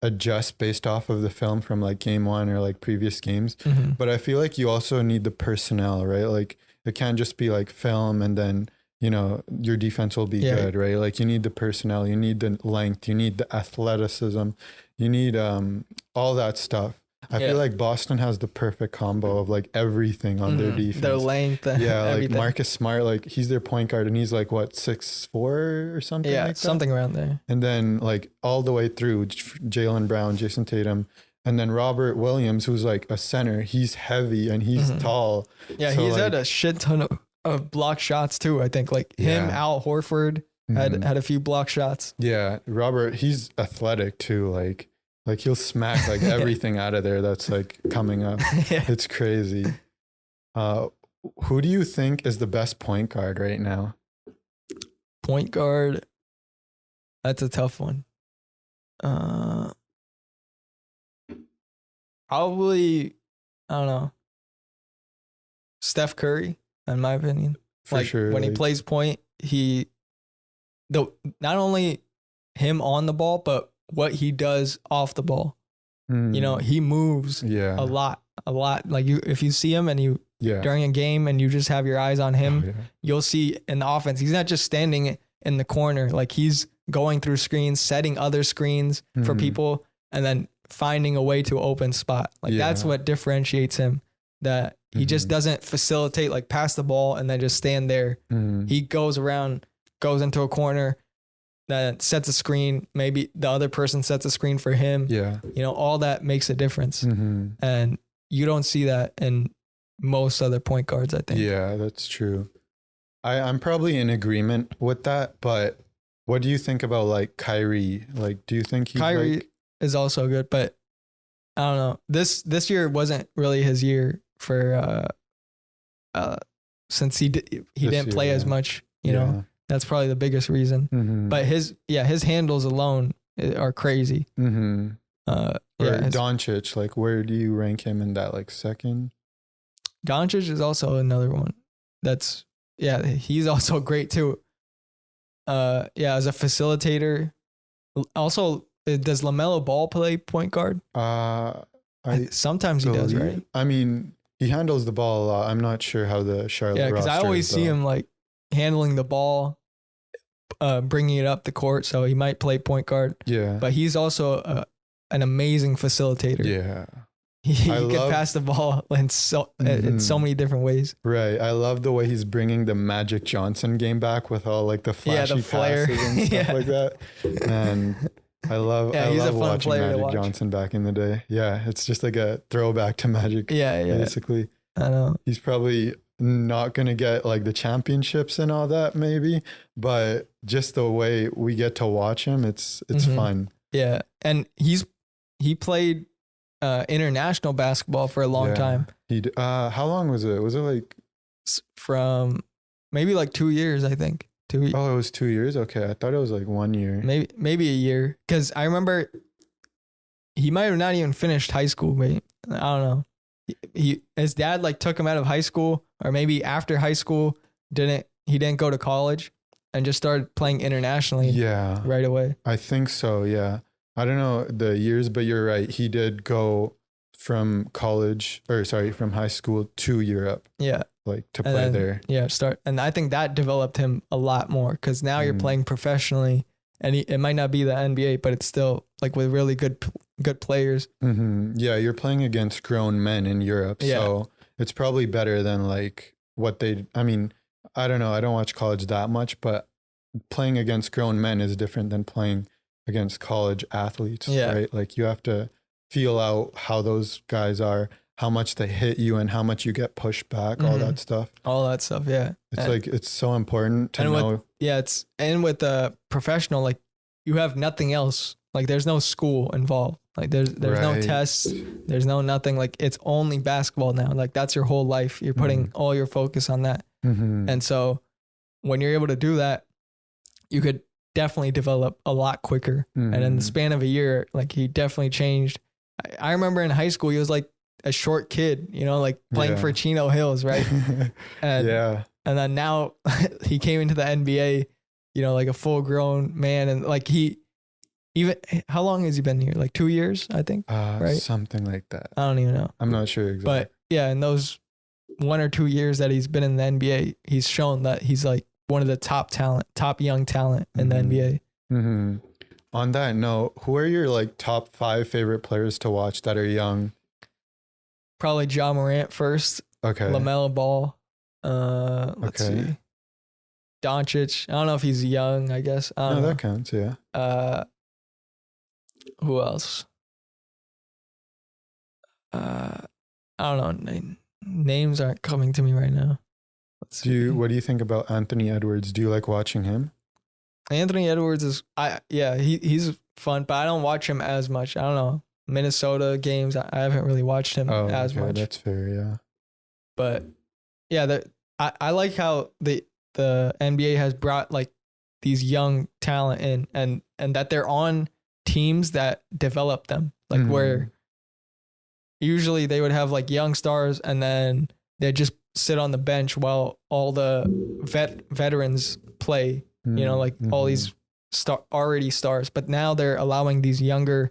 adjust based off of the film from like game one or like previous games. But I feel like you also need the personnel, right? Like it can't just be like film and then, you know, your defense will be good, right? Like you need the personnel, you need the length, you need the athleticism, you need all that stuff. I feel like Boston has the perfect combo of like everything on their defense. Their length. Yeah, everything. like Marcus Smart, like he's their point guard and he's like what, 6'4" or something like that? Something around there. And then like all the way through Jaylen Brown, Jason Tatum, and then Robert Williams, who's like a center. He's heavy and he's tall. Yeah, so he's like, had a shit ton of block shots too. I think like him, Al Horford had a few block shots. Yeah, Robert, he's athletic too. Like he'll smack like everything out of there that's like coming up. It's crazy. Who do you think is the best point guard right now? Point guard, that's a tough one. Probably, I don't know, Steph Curry, in my opinion. For sure. When he plays point, not only him on the ball, but what he does off the ball. You know, he moves a lot. Like if you see him and you during a game and you just have your eyes on him, you'll see in the offense, he's not just standing in the corner. Like he's going through screens, setting other screens for people, and then finding a way to open spot. Like that's what differentiates him. That he just doesn't facilitate, like pass the ball and then just stand there. He goes around, goes into a corner, that sets a screen. Maybe the other person sets a screen for him. Yeah. You know, all that makes a difference. And you don't see that in most other point guards, I think. Yeah, that's true. I'm probably in agreement with that, but what do you think about like Kyrie? Like, do you think Kyrie is also good, but I don't know. This year wasn't really his year for since he didn't play as much, you know. That's probably the biggest reason. But his handles alone are crazy. Doncic, like where do you rank him in that, like second? Doncic is also another one. That's he's also great too. As a facilitator. Also, does LaMelo Ball play point guard? Sometimes he does, right? I mean, he handles the ball a lot. I'm not sure how the Charlotte roster is. Yeah, because I always see him like handling the ball, bringing it up the court, so he might play point guard. Yeah, but he's also an amazing facilitator. Yeah, he can pass the ball in so many different ways. Right, I love the way he's bringing the Magic Johnson game back with all like the flashy the passes and stuff like that. And I love watching Magic Johnson back in the day. Yeah, it's just like a throwback to Magic. Yeah, basically. I know he's probably not gonna get like the championships and all that maybe, but just the way we get to watch him, it's fun. Yeah, and he played international basketball for a long time. How long was it? Was it like from maybe like 2 years, I think. 2 years. Oh, it was 2 years. Okay, I thought it was like 1 year. Maybe a year, because I remember he might have not even finished high school. Maybe, I don't know. His dad like took him out of high school, or maybe after high school he didn't go to college and just started playing internationally. Yeah, right away. I think so. Yeah, I don't know the years, but you're right. He did go from high school to Europe. Yeah, like to play there. Yeah, and I think that developed him a lot more, because now you're playing professionally, and it might not be the NBA, but it's still like with really good players. Yeah, you're playing against grown men in Europe, so it's probably better than like I mean, I don't know, I don't watch college that much, but playing against grown men is different than playing against college athletes, right? Like you have to feel out how those guys are, how much they hit you and how much you get pushed back, all that stuff. All that stuff, yeah. It's like, it's so important to know. With a professional, like you have nothing else. Like there's no school involved. Like there's no tests. There's no nothing. Like it's only basketball now. Like that's your whole life. You're putting all your focus on that. And so when you're able to do that, you could definitely develop a lot quicker. And in the span of a year, like he definitely changed. I remember in high school, he was like a short kid, you know, like playing for Chino Hills, right? And then now he came into the NBA, you know, like a full grown man. And like how long has he been here? Like 2 years, I think, right? Something like that. I don't even know. I'm not sure exactly. But yeah, in those 1 or 2 years that he's been in the NBA, he's shown that he's like one of the top young talent in the NBA. On that note, who are your like top 5 favorite players to watch that are young? Probably Ja Morant first. Okay. LaMelo Ball. Let's see. Doncic. I don't know if he's young, I guess. I don't know. That counts, yeah. Who else? I don't know. Names aren't coming to me right now. What do you think about Anthony Edwards? Do you like watching him? Anthony Edwards is he's fun, but I don't watch him as much. I don't know. Minnesota games, I haven't really watched him as much. That's fair, yeah. But yeah, I like how the NBA has brought like these young talent in and that they're on teams that develop them. Like where usually they would have like young stars and then they just sit on the bench while all the veterans play, you know, like all these already stars. But now they're allowing these younger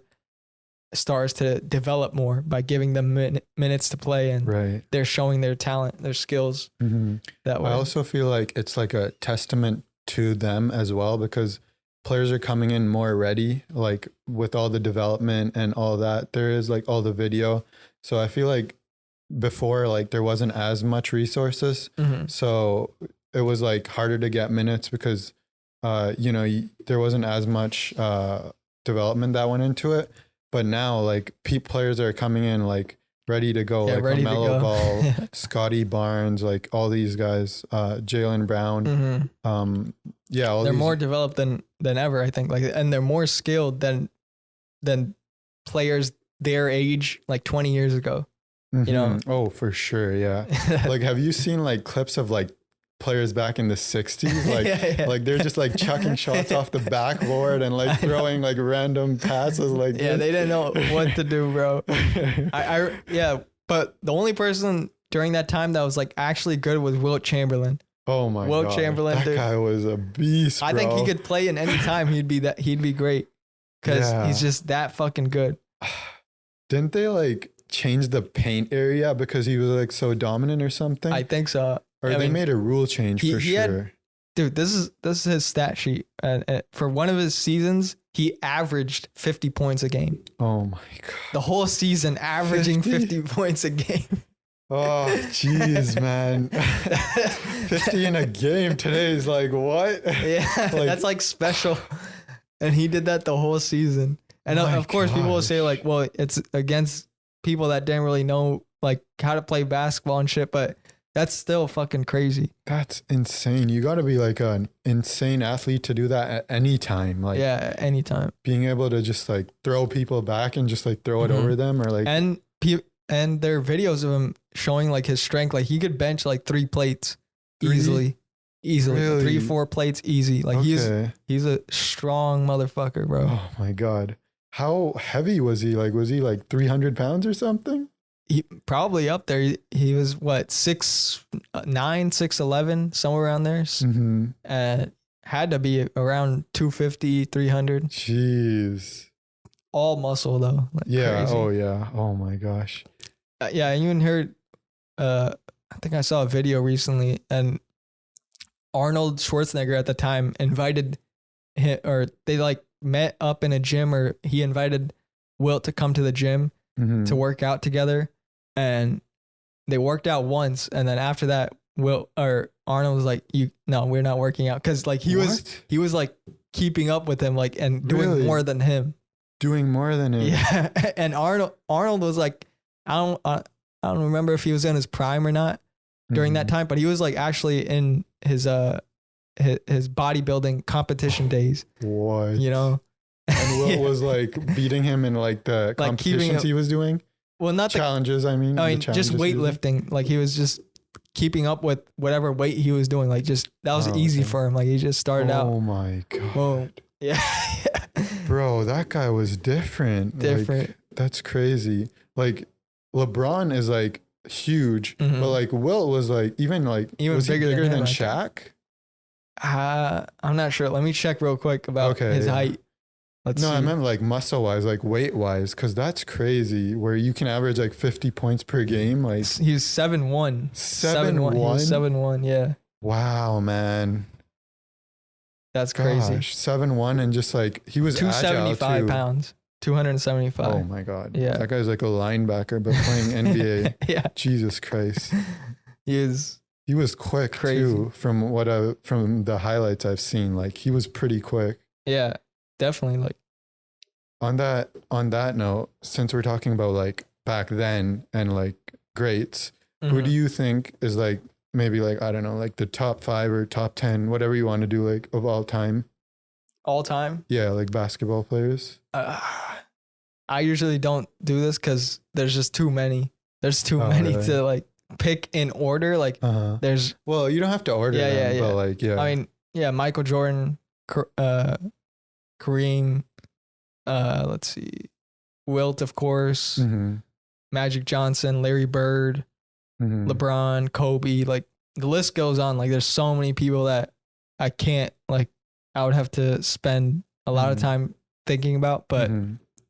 stars to develop more by giving them minutes to play, and they're showing their talent, their skills that way. I also feel like it's like a testament to them as well, because players are coming in more ready, like with all the development and all that. There is like all the video. So I feel like before, like there wasn't as much resources. So it was like harder to get minutes because, you know, there wasn't as much development that went into it. But now, like, players are coming in, like, ready to go. Like, LaMelo Ball, Scotty Barnes, like, all these guys, Jaylen Brown. They're more developed than ever, I think. Like, and they're more skilled than players their age, like, 20 years ago. You know? Oh, for sure, yeah. Like, have you seen, like, clips of, like, players back in the 60s, like like they're just like chucking shots off the backboard and like throwing like random passes like they didn't know what to do, bro. But the only person during that time that was like actually good was Wilt Chamberlain. Oh my god, Wilt Chamberlain, that guy was a beast, bro. I think he could play in any time. He'd be great because he's just that fucking good. Didn't they like change the paint area because he was like so dominant or something? I think so. Or they made a rule change for sure. Dude, this is his stat sheet. And for one of his seasons, he averaged 50 points a game. Oh my god. The whole season averaging 50 points a game. Oh, jeez, man. 50 in a game today is like, what? Yeah, like, that's like special. And he did that the whole season. And of course, people will say like, well, it's against people that didn't really know like how to play basketball and shit, but that's still fucking crazy. That's insane. You got to be like an insane athlete to do that at any time. Like, yeah, any time. Being able to just like throw people back and just like throw it over them, or like and there are videos of him showing like his strength. Like he could bench like 3 plates easily. Really? 3-4 plates easy. Like he's a strong motherfucker, bro. Oh my god. How heavy was he? Like was he like 300 pounds or something? He probably up there. He was what, 6'9", 6'11", somewhere around there. Had to be around 250, 300. Jeez. All muscle though. Like crazy. Oh yeah. Oh my gosh. Yeah, you even heard. I think I saw a video recently, and Arnold Schwarzenegger at the time invited him, or they like met up in a gym, or he invited Wilt to come to the gym to work out together. And they worked out once, and then after that, Arnold was like, "No, we're not working out," because like he was like keeping up with him, like and doing more than him. Doing more than him. Yeah, and Arnold was like, I I don't remember if he was in his prime or not during that time, but he was like actually in his bodybuilding competition days. What? You know? And Wilt was like beating him in like the Like competitions he was doing? Well, not challenges, I mean, just weightlifting. Like he was just keeping up with whatever weight he was doing. Like just, that was easy for him. Like he just started out. Oh my God. Whoa. Yeah. Bro, that guy was different. Like, that's crazy. Like LeBron is like huge, but like Wilt was like even was bigger than Shaq? I'm not sure. Let me check real quick about his height. Let's see. I meant like muscle wise, like weight wise, because that's crazy. Where you can average like 50 points per game. Like he's 7'1". 7'1". He was 7'1". Yeah. Wow, man. That's crazy. 7'1", and just like he was 275 pounds. 275. Oh my God. Yeah. That guy's like a linebacker, but playing NBA. Yeah. Jesus Christ. He was quick too, from from the highlights I've seen. Like he was pretty quick. Yeah, definitely. Like on that note, since we're talking about like back then and like greats, who do you think is like maybe like, I don't know, like the top 5 or top 10, whatever you want to do, like of all time? All time? Yeah, like basketball players. I usually don't do this because there's just too many. There's too many to like pick in order. Like there's. Well, you don't have to order them, but like, yeah. I mean, yeah, Michael Jordan, Kareem, let's see, Wilt, of course, Magic Johnson, Larry Bird, LeBron, Kobe. Like the list goes on. Like there's so many people that I can't, like, I would have to spend a lot of time thinking about, but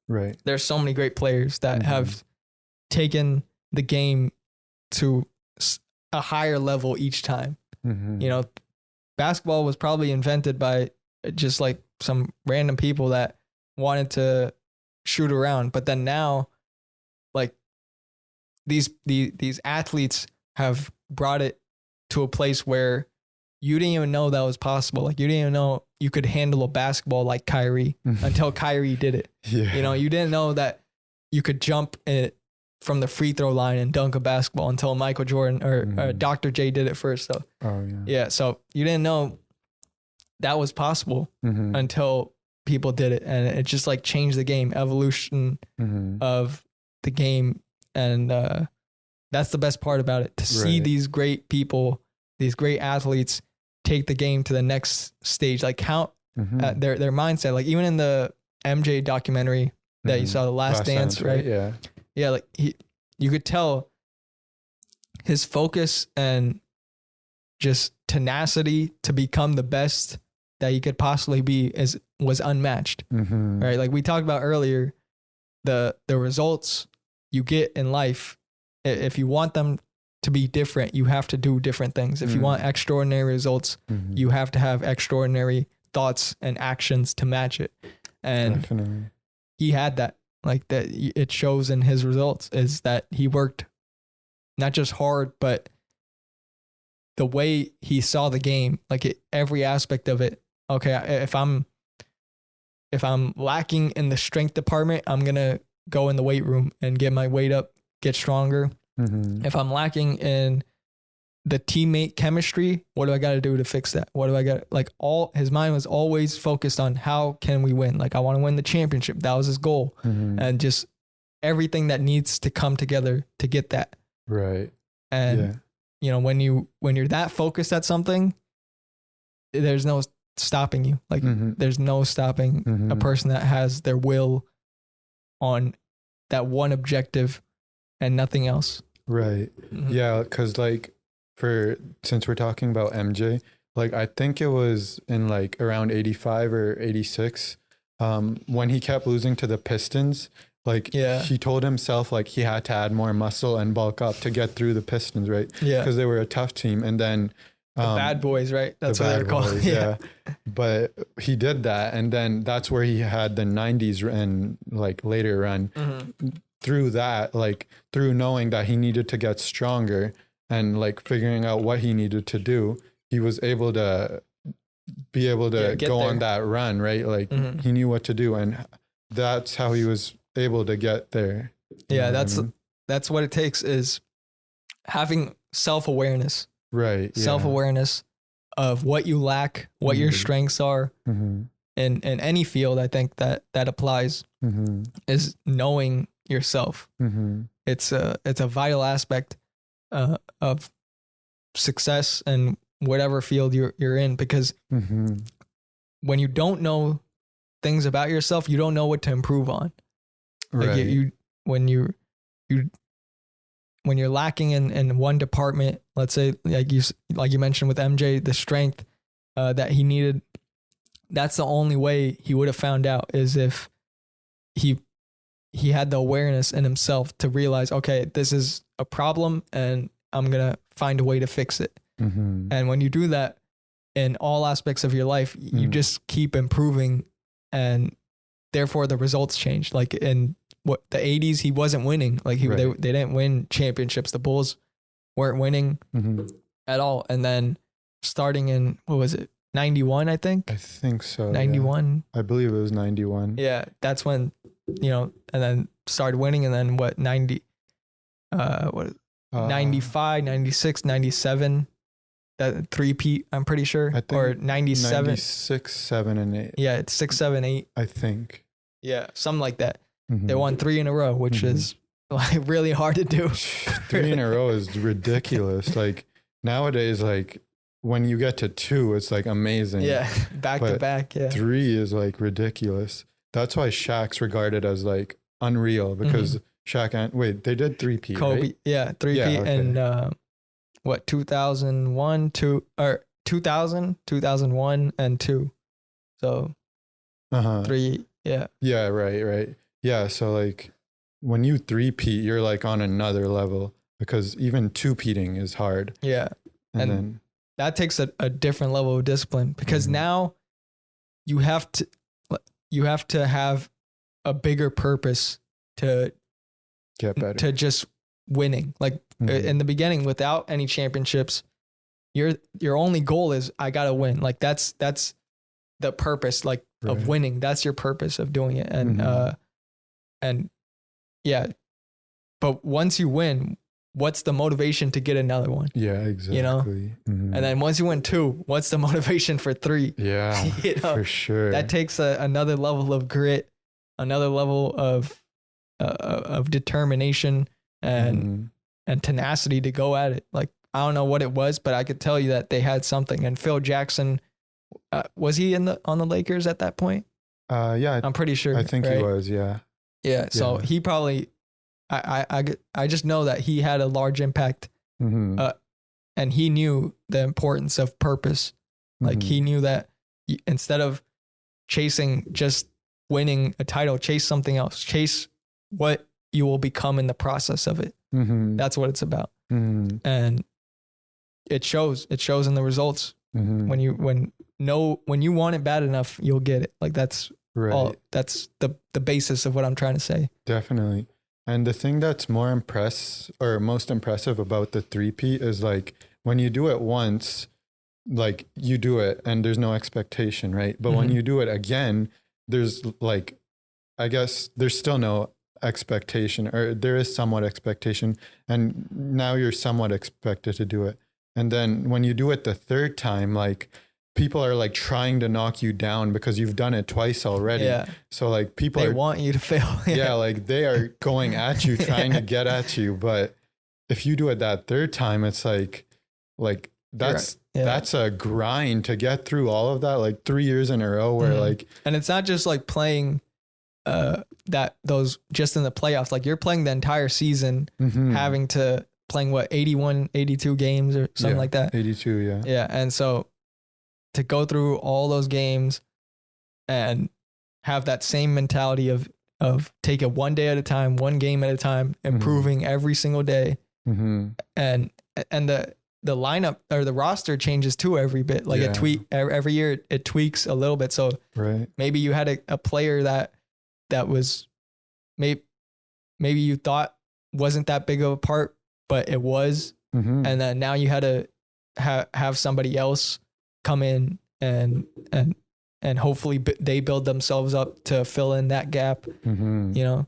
right. There's so many great players that have taken the game to a higher level each time. You know, basketball was probably invented by just like some random people that wanted to shoot around, but then now, like these athletes have brought it to a place where you didn't even know that was possible. Like you didn't even know you could handle a basketball like Kyrie until Kyrie did it. Yeah. You know, you didn't know that you could jump it from the free throw line and dunk a basketball until Michael Jordan or Dr. J did it first. So yeah. So you didn't know that was possible until people did it, and it just like changed the game, evolution of the game, and that's the best part about it, to see these great people, these great athletes take the game to the next stage, like count their mindset. Like even in the MJ documentary that you saw, The Last Dance, right? Yeah, like you could tell his focus and just tenacity to become the best that he could possibly be was unmatched. Right? Like we talked about earlier, the results you get in life, if you want them to be different, you have to do different things. If you want extraordinary results, you have to have extraordinary thoughts and actions to match it. And he had that. Like that, it shows in his results, is that he worked not just hard, but the way he saw the game, like every aspect of it. Okay, if I'm lacking in the strength department, I'm gonna go in the weight room and get my weight up, get stronger. If I'm lacking in the teammate chemistry, what do I got to do to fix that? What do I got? Like his mind was always focused on how can we win? Like I want to win the championship. That was his goal, and just everything that needs to come together to get that. Right. And you know, when you're that focused at something, there's no stopping you. Like there's no stopping a person that has their will on that one objective and nothing else. Right. Yeah, because like since we're talking about MJ, like I think it was in like around 85 or 86, when he kept losing to the Pistons, like he told himself like he had to add more muscle and bulk up to get through the Pistons, right? Yeah. Because they were a tough team. And then the bad boys, right? That's what they were called. Yeah. But he did that. And then that's where he had the 90s and like later run. Through that, like through knowing that he needed to get stronger and like figuring out what he needed to do, he was able to go there on that run, right? Like he knew what to do, and that's how he was able to get there. Yeah, that's that's what it takes, is having self-awareness. Right. Yeah. Self-awareness of what you lack, what your strengths are. In any field, I think that applies, is knowing yourself. It's a vital aspect of success and whatever field you're in, because when you don't know things about yourself, you don't know what to improve on. Like Right. when you're lacking in one department, let's say like you mentioned with MJ, the strength that he needed, that's the only way he would have found out, is if he had the awareness in himself to realize, okay, this is a problem and I'm going to find a way to fix it. And when you do that in all aspects of your life, you just keep improving, and therefore the results change. Like in what the 80s, he wasn't winning. Like they didn't win championships. The Bulls weren't winning at all. And then starting in, what was it? 91, I think. I think so. 91. Yeah. I believe it was 91. Yeah. That's when, and then started winning. And then what, 95, 96, 97, that three-peat, I'm pretty sure. I think or 97. 96, 7, and 8. Yeah, it's 6, 7, 8. I think. Yeah, something like that. They won 3 in a row, which is like really hard to do. 3 in a row is ridiculous. Like nowadays, like when you get to 2, it's like amazing. Yeah, back to back. Yeah, 3 is like ridiculous. That's why Shaq's regarded as like unreal, because Shaq and they did 3-peat, Kobe, right? yeah, 3-peat, and what, 2001, 2000, 2001, and 2. So 3, yeah. Yeah, right. Yeah, so like when you 3-peat, you're like on another level, because even 2-peating is hard. Yeah. And then that takes a different level of discipline, because now you have to have a bigger purpose to get better, to just winning. Like in the beginning, without any championships, your only goal is, I gotta win. Like that's the purpose, like of winning. That's your purpose of doing it. And yeah, but once you win, what's the motivation to get another one? Yeah, exactly. You know, and then once you win 2, what's the motivation for 3? Yeah, for sure. That takes another level of grit, another level of determination and tenacity to go at it. Like, I don't know what it was, but I could tell you that they had something. And Phil Jackson, was he on the Lakers at that point? Yeah, I'm pretty sure. I think he was. Yeah. Yeah. So he probably, I just know that he had a large impact, and he knew the importance of purpose. Like he knew that instead of chasing just winning a title, chase something else. Chase what you will become in the process of it. That's what it's about. And it shows in the results. When you want it bad enough, you'll get it. Like that's all, that's the basis of what I'm trying to say. Definitely. And the thing that's most impressive about the 3-peat is like when you do it once, like you do it and there's no expectation, right? But when you do it again, there's like, I guess there's still no expectation, or there is somewhat expectation, and now you're somewhat expected to do it. And then when you do it the 3rd time, like people are like trying to knock you down because you've done it twice already. Yeah. So like they want you to fail. Yeah, like they are going at you, trying to get at you. But if you do it that 3rd time, it's like that's a grind to get through all of that, like 3 years in a row where like, and it's not just like playing those just in the playoffs, like you're playing the entire season, having to playing 81, 82 games or something like that. 82. Yeah. Yeah. And so to go through all those games and have that same mentality of take it one day at a time, one game at a time, improving every single day. And the lineup or the roster changes too every bit. Like every year it tweaks a little bit. So maybe you had a player that was maybe you thought wasn't that big of a part, but it was. And then now you had to have somebody else come in and hopefully they build themselves up to fill in that gap. You know,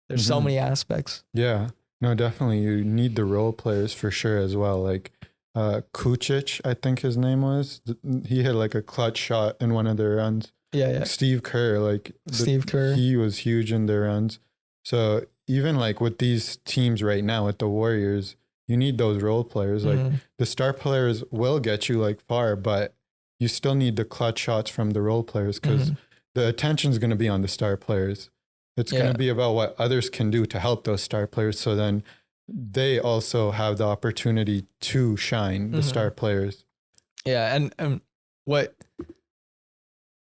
there's so many aspects. Yeah. No, definitely. You need the role players for sure as well. Like Kucic, I think his name was. He had like a clutch shot in one of their runs. Yeah. Steve Kerr, Steve Kerr. he was huge in their runs. So even like with these teams right now, with the Warriors, you need those role players. Like the star players will get you like far, but you still need the clutch shots from the role players because the attention's going to be on the star players. It's going to be about what others can do to help those star players. So then they also have the opportunity to shine, the star players. Yeah. And what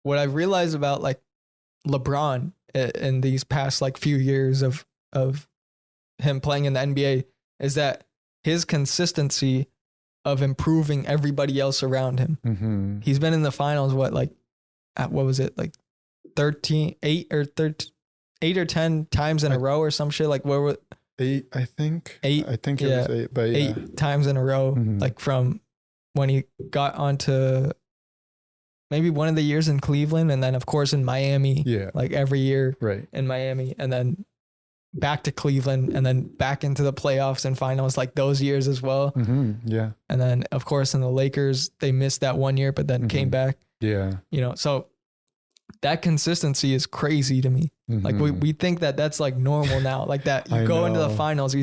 I realized about like LeBron in these past like few years of him playing in the NBA is that his consistency of improving everybody else around him. He's been in the finals, what was it? Like 8 or 10 times in a row or some shit. Like where was 8, I think. 8. I think it was 8, but 8 times in a row. Like from when he got onto maybe one of the years in Cleveland and then of course in Miami. Yeah. Like every year right. in Miami and then back to Cleveland and then back into the playoffs and finals like those years as well. Yeah. And then of course in the Lakers, they missed that one year, but then came back. Yeah. You know, so that consistency is crazy to me. Like we think that that's like normal now, like that you go into the finals,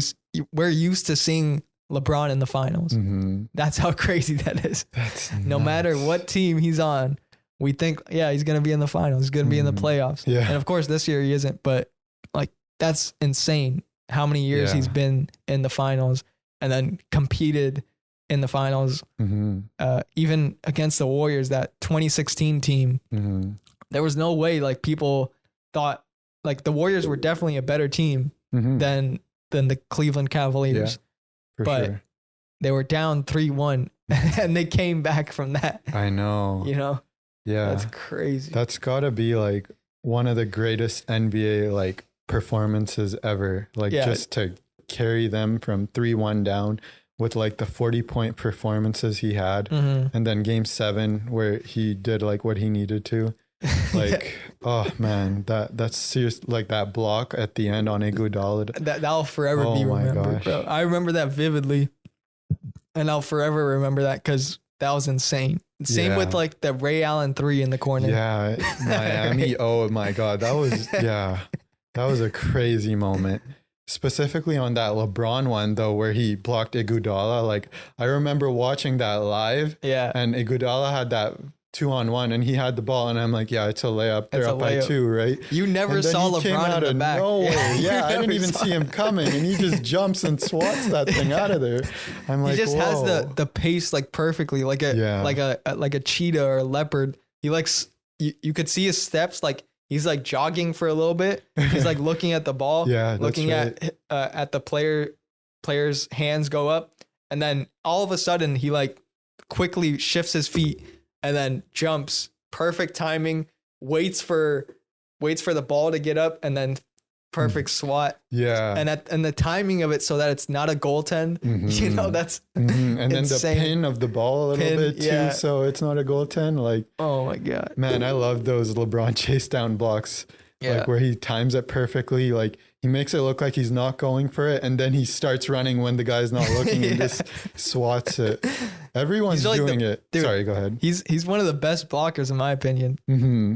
we're used to seeing LeBron in the finals. That's how crazy that is. That's no nuts. matter what team he's on, we think, yeah, he's going to be in the finals. He's going to be in the playoffs. Yeah. And of course this year he isn't, but like that's insane how many years he's been in the finals and then competed in the finals, even against the Warriors, that 2016 team. There was no way like people thought like the Warriors were definitely a better team than the Cleveland Cavaliers, but they were down 3-1 and they came back from that. I know. You know? Yeah. That's crazy. That's gotta be like one of the greatest NBA like performances ever. Like just to carry them from 3-1 down with like the 40-point performances he had. And then game 7 where he did like what he needed to. Like, oh man, that's serious. Like that block at the end on Iguodala. That'll forever be remembered, bro. I remember that vividly, and I'll forever remember that because that was insane. Same with like the Ray Allen 3 in the corner. Yeah, Miami. Oh my God, that was a crazy moment. Specifically on that LeBron one though, where he blocked Iguodala. Like I remember watching that live. Yeah, and Iguodala had that 2-on-1 and he had the ball and I'm like, yeah, it's a layup. They're up by 2, right? You never saw LeBron in the back. No way. Yeah, I didn't even see him coming and he just jumps and swats that thing out of there. I'm like, he just has the pace like perfectly, like a cheetah or a leopard. He likes you could see his steps, like he's like jogging for a little bit. He's like looking at the ball, looking at the player's hands go up, and then all of a sudden he like quickly shifts his feet and then jumps, perfect timing, waits for the ball to get up and then perfect swat. Yeah. And the timing of it so that it's not a goaltend, you know, that's and then insane. The pin of the ball a little bit too, so it's not a goaltend. Like, oh my God. Man, I love those LeBron chase down blocks. Yeah. Like where he times it perfectly. Like he makes it look like he's not going for it and then he starts running when the guy's not looking and just swats it. Everyone's like doing it. Dude, sorry, go ahead. He's one of the best blockers in my opinion.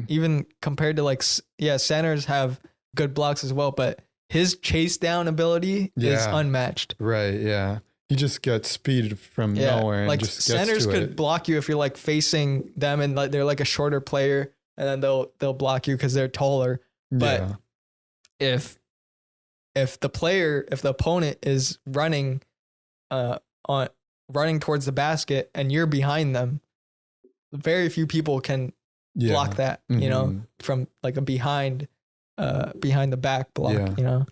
Even compared to like, centers have good blocks as well, but his chase down ability is unmatched. Right, yeah. He just gets speed from nowhere and like just gets centers to could block you if you're like facing them and like they're like a shorter player and then they'll block you because they're taller. But if the opponent is running towards the basket and you're behind them, very few people can block that, you know, from like a behind the back block, you know.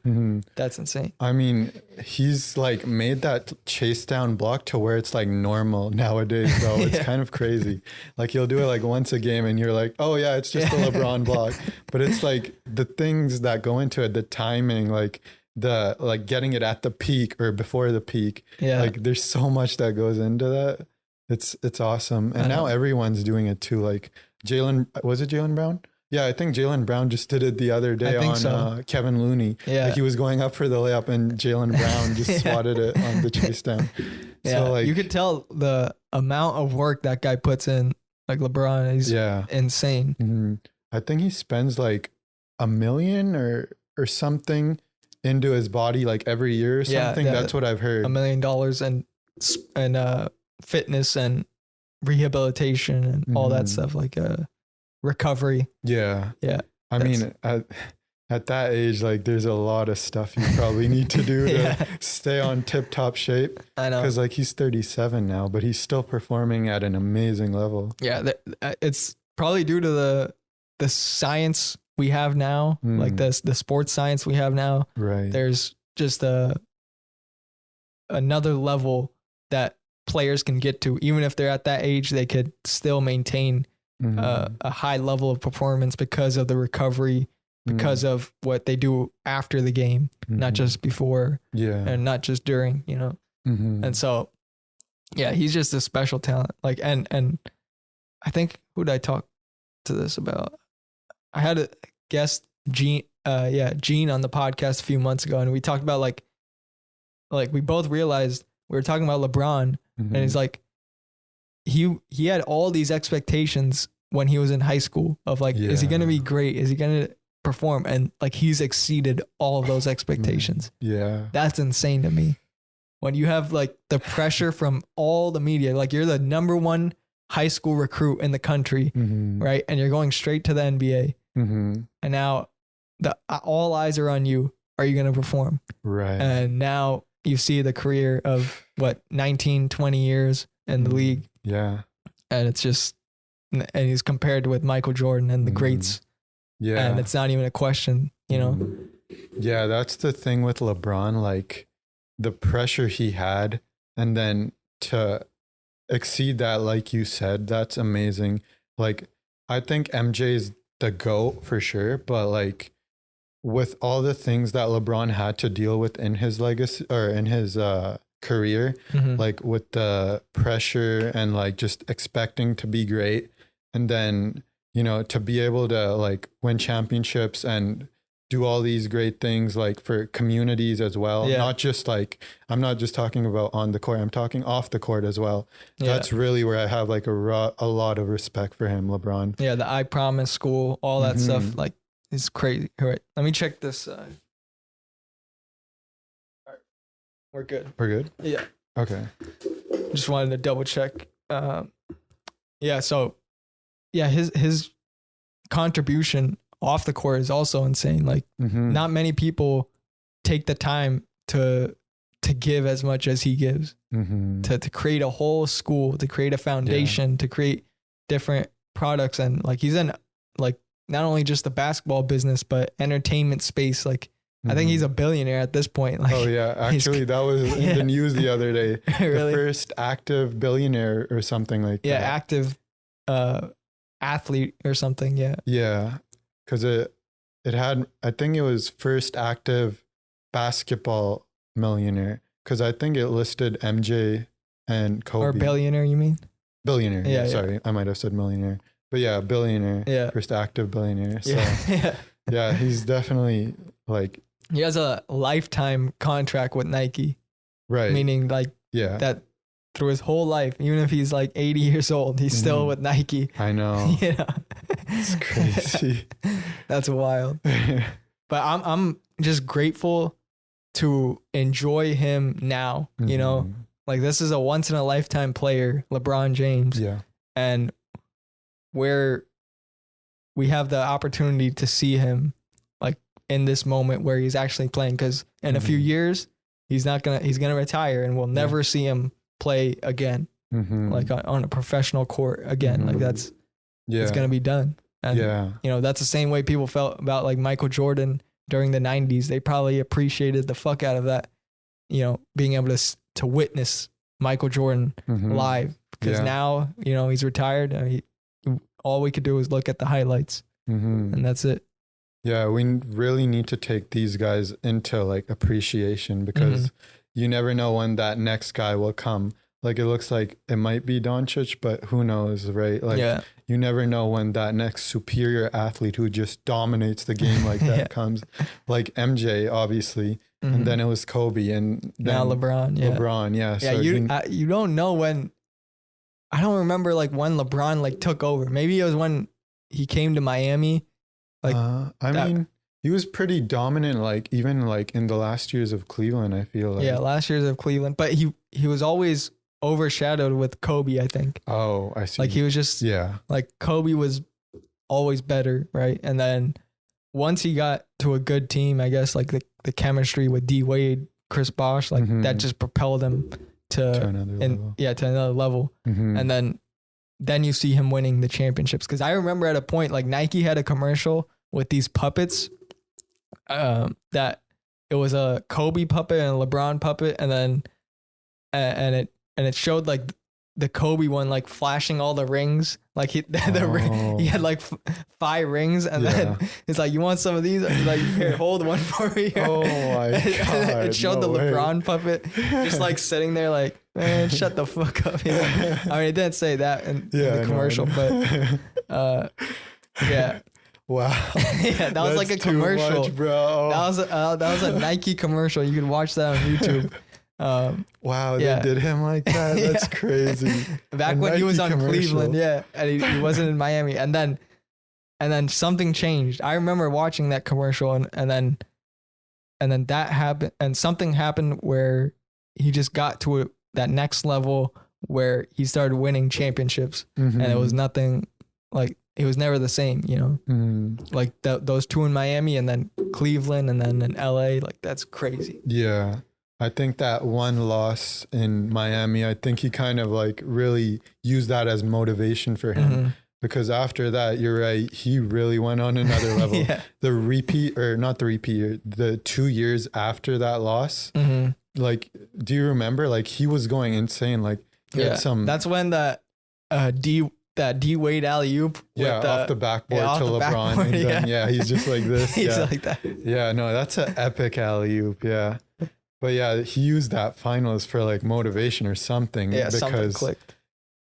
That's insane. I mean, he's like made that chase down block to where it's like normal nowadays though. It's kind of crazy. Like you'll do it like once a game and you're like, oh yeah, it's just a LeBron block. But it's like the things that go into it, the timing, like the like getting it at the peak or before the peak. Yeah. Like there's so much that goes into that. It's awesome. And now everyone's doing it too. Like was it Jaylen Brown? Yeah, I think Jaylen Brown just did it the other day on Kevin Looney. Yeah. Like he was going up for the layup and Jaylen Brown just swatted it on the chase down. Yeah, So like, you could tell the amount of work that guy puts in. Like LeBron, he's insane. Mm-hmm. I think he spends like $1 million or something into his body like every year or something. Yeah, that's what I've heard. $1 million and fitness and rehabilitation and all that stuff, like recovery. Yeah. I mean, at that age, like there's a lot of stuff you probably need to do to stay on tip top shape. I know. Because like he's 37 now, but he's still performing at an amazing level. Yeah. It's probably due to the science we have now, like the sports science we have now. Right. There's just another level that players can get to. Even if they're at that age, they could still maintain a high level of performance because of the recovery, because of what they do after the game, not just before and not just during, you know? And so, yeah, he's just a special talent. Like, and I think, who did I talk to this about? I had a guest, Gene on the podcast a few months ago. And we talked about like we both realized we were talking about LeBron and he's like, he had all these expectations when he was in high school of like, is he going to be great? Is he going to perform? And like, he's exceeded all of those expectations. Yeah. That's insane to me. When you have like the pressure from all the media, like you're the number one high school recruit in the country, right? And you're going straight to the NBA. And now all eyes are on you. Are you going to perform? Right. And now you see the career of 19, 20 years in the league. Yeah. And it's just, and he's compared with Michael Jordan and the greats. Yeah. And it's not even a question, you know? Yeah. That's the thing with LeBron, like the pressure he had, and then to exceed that, like you said, that's amazing. Like, I think MJ is the GOAT for sure, but like with all the things that LeBron had to deal with in his legacy or in his career, like with the pressure and like just expecting to be great, and then, you know, to be able to like win championships and do all these great things like for communities as well. Not just like, I'm not just talking about on the court, I'm talking off the court as well. That's really where I have like a lot of respect for him, LeBron. Yeah, the I Promise school, all that stuff, like it's crazy. All right, let me check this. All right, we're good. We're good? Yeah. Okay. Just wanted to double check. So his contribution off the court is also insane. Like not many people take the time to give as much as he gives, to create a whole school, to create a foundation, to create different products. And like, he's in like not only just the basketball business, but entertainment space. Like I think he's a billionaire at this point. Like, oh yeah. Actually that was in the news the other day. Really? The first active billionaire or something like that. Yeah. Active, athlete or something. Yeah. Yeah. Cause it had, I think it was first active basketball millionaire. Cause I think it listed MJ and Kobe. Or billionaire, you mean? Billionaire. Yeah. Sorry. I might've said millionaire, but yeah, billionaire. Yeah. First active billionaire. So yeah, he's definitely like, he has a lifetime contract with Nike. Right. Meaning like that through his whole life, even if he's like 80 years old, he's still with Nike. I know. Yeah. It's crazy. That's wild. But I'm just grateful to enjoy him now, you know? Like this is a once in a lifetime player, LeBron James. Yeah. And where we have the opportunity to see him like in this moment where he's actually playing, because in a few years he's gonna retire and we'll never see him play again, like on a professional court again. Like that's it's gonna be done. And you know, that's the same way people felt about like Michael Jordan during the 90s. They probably appreciated the fuck out of that, you know, being able to witness Michael Jordan live, because now, you know, he's retired. All we could do is look at the highlights and that's it. Yeah. We really need to take these guys into like appreciation, because you never know when that next guy will come. like it looks like it might be Doncic, but who knows, right? Like you never know when that next superior athlete who just dominates the game like that comes. Like MJ, obviously, and then it was Kobe, and then now LeBron. LeBron, yeah. So you don't know when. I don't remember like when LeBron like took over. Maybe it was when he came to Miami. Like I mean, he was pretty dominant, like even like in the last years of Cleveland, I feel like. Yeah, last years of Cleveland. But he was always overshadowed with Kobe, I think. Oh, I see. Like he was just like Kobe was always better, right? And then once he got to a good team, I guess like the chemistry with D Wade, Chris Bosh, like that just propelled him to another level. And then you see him winning the championships. Because I remember at a point like Nike had a commercial with these puppets. That it was a Kobe puppet and a LeBron puppet, and then and it showed like the Kobe one like flashing all the rings, like he had like 5 rings, and then it's like, you want some of these? Like, here, hold one for me. Oh my god! It showed the LeBron puppet just like sitting there, like, man, shut the fuck up. You know? I mean, it didn't say that in the commercial, but yeah. Wow. Yeah, that was like a commercial, much, bro. That was a Nike commercial. You can watch that on YouTube. Wow, they did him like that. That's crazy. Back when he was on Cleveland, and he wasn't in Miami, and then something changed. I remember watching that commercial, and then that happened, and something happened where he just got to that next level where he started winning championships, and it was nothing like. It was never the same, you know, like those 2 in Miami and then Cleveland and then in LA. Like, that's crazy. Yeah. I think that one loss in Miami, I think he kind of like really used that as motivation for him, because after that, you're right, he really went on another level. The repeat, or not the repeat, the 2 years after that loss, like, do you remember? Like, he was going insane. Like, that's when that D Wade alley-oop off the backboard to LeBron, backboard, and then he's just like this. He's like that. Yeah, no, that's an epic alley-oop. Yeah, but he used that finals for like motivation or something. Yeah, because something clicked.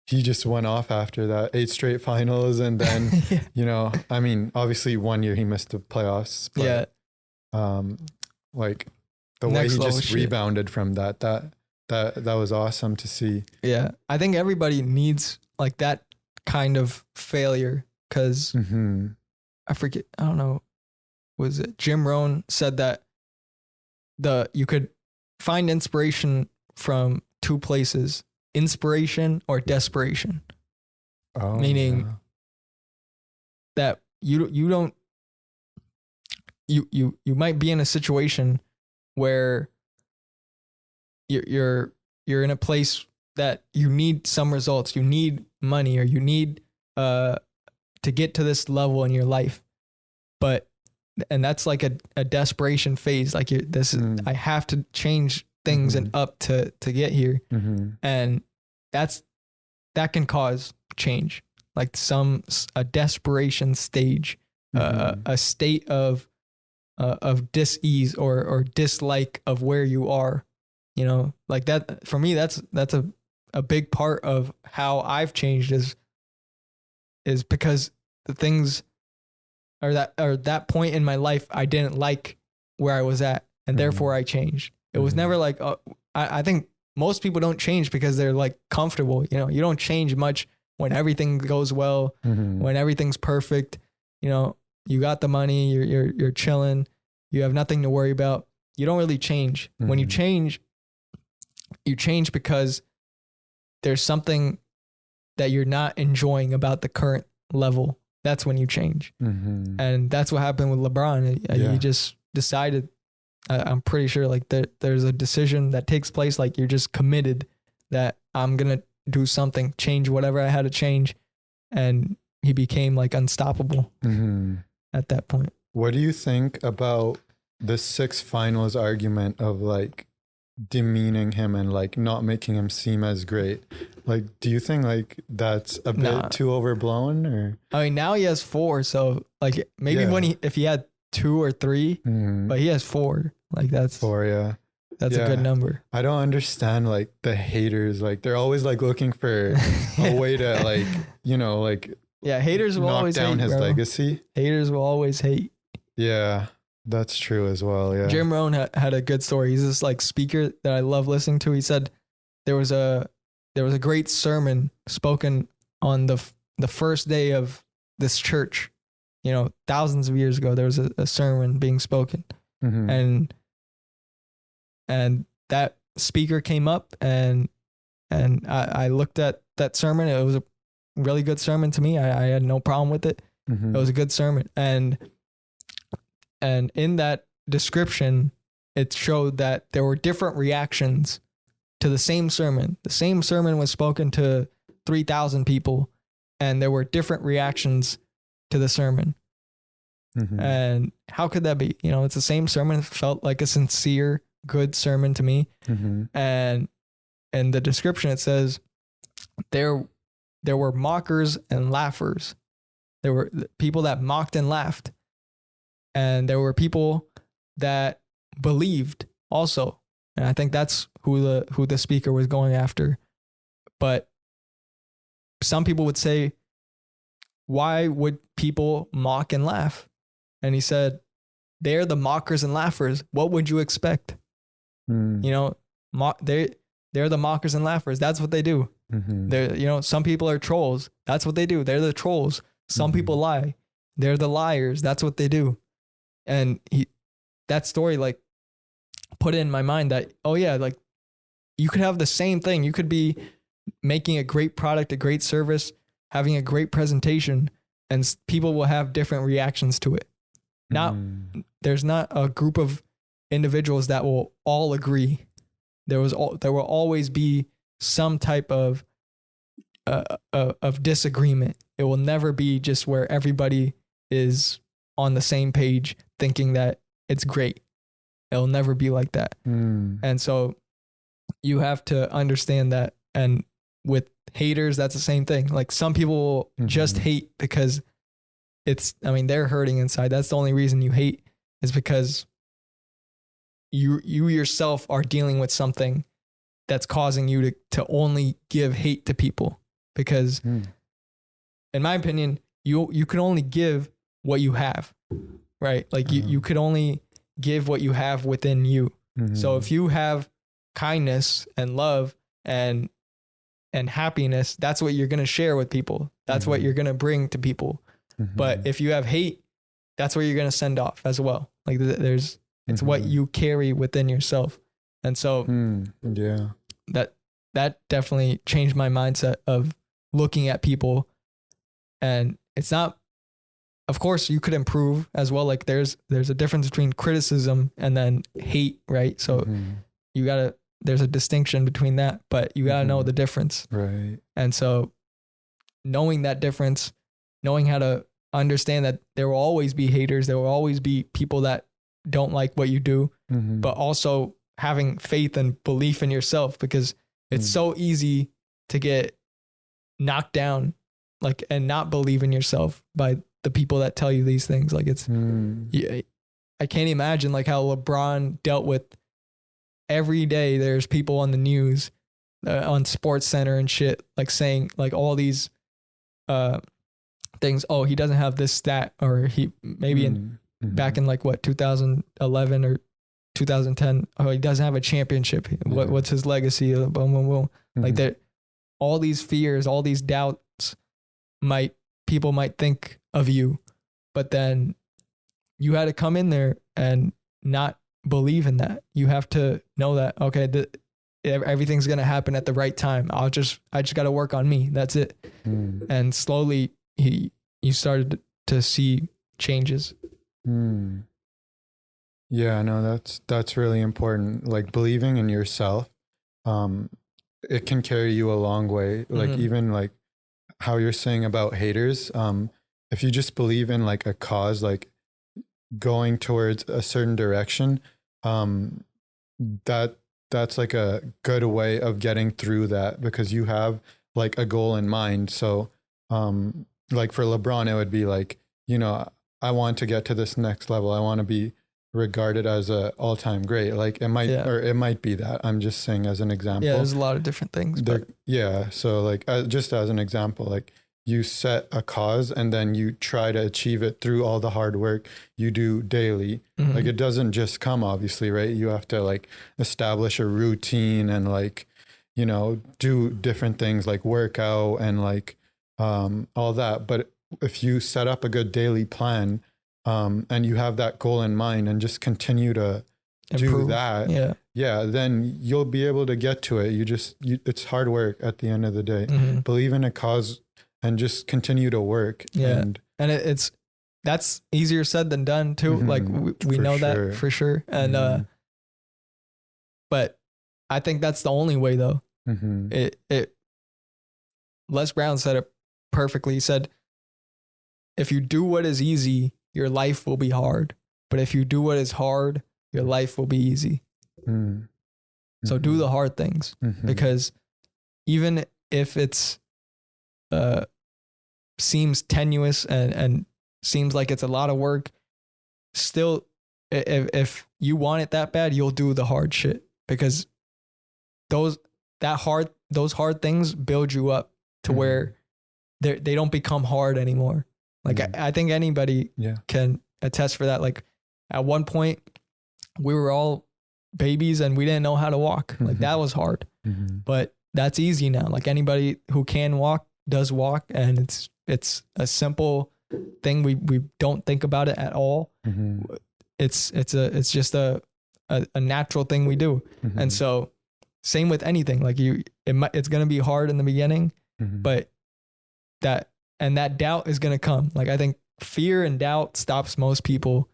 He just went off after that 8 straight finals, and then you know, I mean, obviously 1 year he missed the playoffs. But, like the way he just rebounded from that was awesome to see. Yeah, I think everybody needs like that kind of failure, because I forget, I don't know, was it Jim Rohn said that you could find inspiration from 2 places: inspiration or desperation. Meaning that you might be in a situation where you're in a place that you need some results, you need money, or you need to get to this level in your life, and that's like a desperation phase. Like, I have to change things and up to get here, and that can cause change, like a desperation stage, a state of dis-ease or dislike of where you are. You know, like that for me, that's a big part of how I've changed is because the things or that point in my life, I didn't like where I was at, and therefore I changed. It was never like, I think most people don't change because they're like comfortable. You know, you don't change much when everything goes well, when everything's perfect. You know, you got the money, you're chilling, you have nothing to worry about. You don't really change. When you change because there's something that you're not enjoying about the current level. That's when you change. And that's what happened with LeBron. He just decided, I'm pretty sure, like there's a decision that takes place. Like, you're just committed that I'm going to do something, change whatever I had to change. And he became like unstoppable at that point. What do you think about the 6 finals argument of like demeaning him and like not making him seem as great? Like, do you think like that's a bit too overblown? Or I mean, now he has 4, so like maybe if he had 2 or 3, but he has 4. Like, that's 4. Yeah, That's a good number. I don't understand like the haters. Like they're always like looking for a way to like, you know, like haters will knock always down hate, his bro. legacy. Haters will always hate. Yeah, that's true as well. Yeah. Jim Rohn had a good story. He's this like speaker that I love listening to. He said there was a great sermon spoken on the first day of this church. You know, thousands of years ago, there was a sermon being spoken, and that speaker came up, and I looked at that sermon. It was a really good sermon to me. I had no problem with it. It was a good sermon, and in that description, it showed that there were different reactions to the same sermon. The same sermon was spoken to 3,000 people, and there were different reactions to the sermon. And how could that be? You know, it's the same sermon. It felt like a sincere, good sermon to me. And in the description, it says there were mockers and laughers. There were people that mocked and laughed. And there were people that believed also. And I think that's who the speaker was going after. But some people would say, why would people mock and laugh? And he said, they're the mockers and laughers. What would you expect? You know, they're the mockers and laughers. That's what they do. They're, you know, some people are trolls. That's what they do. They're the trolls. Some people lie. They're the liars. That's what they do. And that story like put in my mind that, oh yeah, like you could have the same thing. You could be making a great product, a great service, having a great presentation, and people will have different reactions to it. There's not a group of individuals that will all agree. There will always be some type of disagreement. It will never be just where everybody is on the same page thinking that it's great. It'll never be like that. And so you have to understand that. And with haters, that's the same thing. Like some people will just hate because they're hurting inside. That's the only reason you hate, is because you yourself are dealing with something that's causing you to only give hate to people. Because in my opinion, you can only give what you have, right? Like you could only give what you have within you. So if you have kindness and love and happiness, that's what you're going to share with people. That's what you're going to bring to people. But if you have hate, that's what you're going to send off as well. Like it's what you carry within yourself. And so that definitely changed my mindset of looking at people. And it's not, of course you could improve as well. Like there's a difference between criticism and then hate, right? So there's a distinction between that, but you got to know the difference. Right. And so knowing that difference, knowing how to understand that there will always be haters, there will always be people that don't like what you do, but also having faith and belief in yourself, because it's so easy to get knocked down, like, and not believe in yourself by the people that tell you these things. Like I can't imagine like how LeBron dealt with every day. There's people on the news, on Sports Center and shit, like saying like all these things. Oh, he doesn't have this stat, or he maybe back in like what 2011 or 2010. Oh, he doesn't have a championship. What's his legacy? Boom, boom, boom. Like that, all these fears, all these doubts people might think of you, but then you had to come in there and not believe in that. You have to know that, okay, everything's going to happen at the right time. I just got to work on me. That's it. And slowly you started to see changes. Yeah, no, that's really important. Like believing in yourself, it can carry you a long way. Like even like how you're saying about haters, if you just believe in like a cause, like going towards a certain direction, that's like a good way of getting through that, because you have like a goal in mind. So like for LeBron, it would be like, you know, I want to get to this next level. I want to be regarded as a all-time great. Like it might, Yeah. or it might be that. I'm just saying as an example. Yeah, there's a lot of different things. But Yeah. So like just as an example, like you set a cause and then you try to achieve it through all the hard work you do daily. Like it doesn't just come, obviously, right? You have to like establish a routine and like, you know, do different things like work out and like all that. But if you set up a good daily plan and you have that goal in mind and just continue to improve. do that, Yeah. then you'll be able to get to it. It's hard work at the end of the day. Believe in a cause and just continue to work. Yeah. And that's easier said than done too. Like we know that for sure. And, but I think that's the only way though. Les Brown said it perfectly. He said, if you do what is easy, your life will be hard. But if you do what is hard, your life will be easy. So do the hard things, because even if it's seems tenuous and seems like it's a lot of work, still, if you want it that bad, you'll do the hard shit, because those hard things build you up to where they don't become hard anymore. Like I think anybody can attest for that. Like at one point we were all babies and we didn't know how to walk. Like that was hard, but that's easy now. Like anybody who can walk does walk, and it's a simple thing. We don't think about it at all. It's just a natural thing we do. And so same with anything. Like it's going to be hard in the beginning, but that doubt is going to come. Like I think fear and doubt stops most people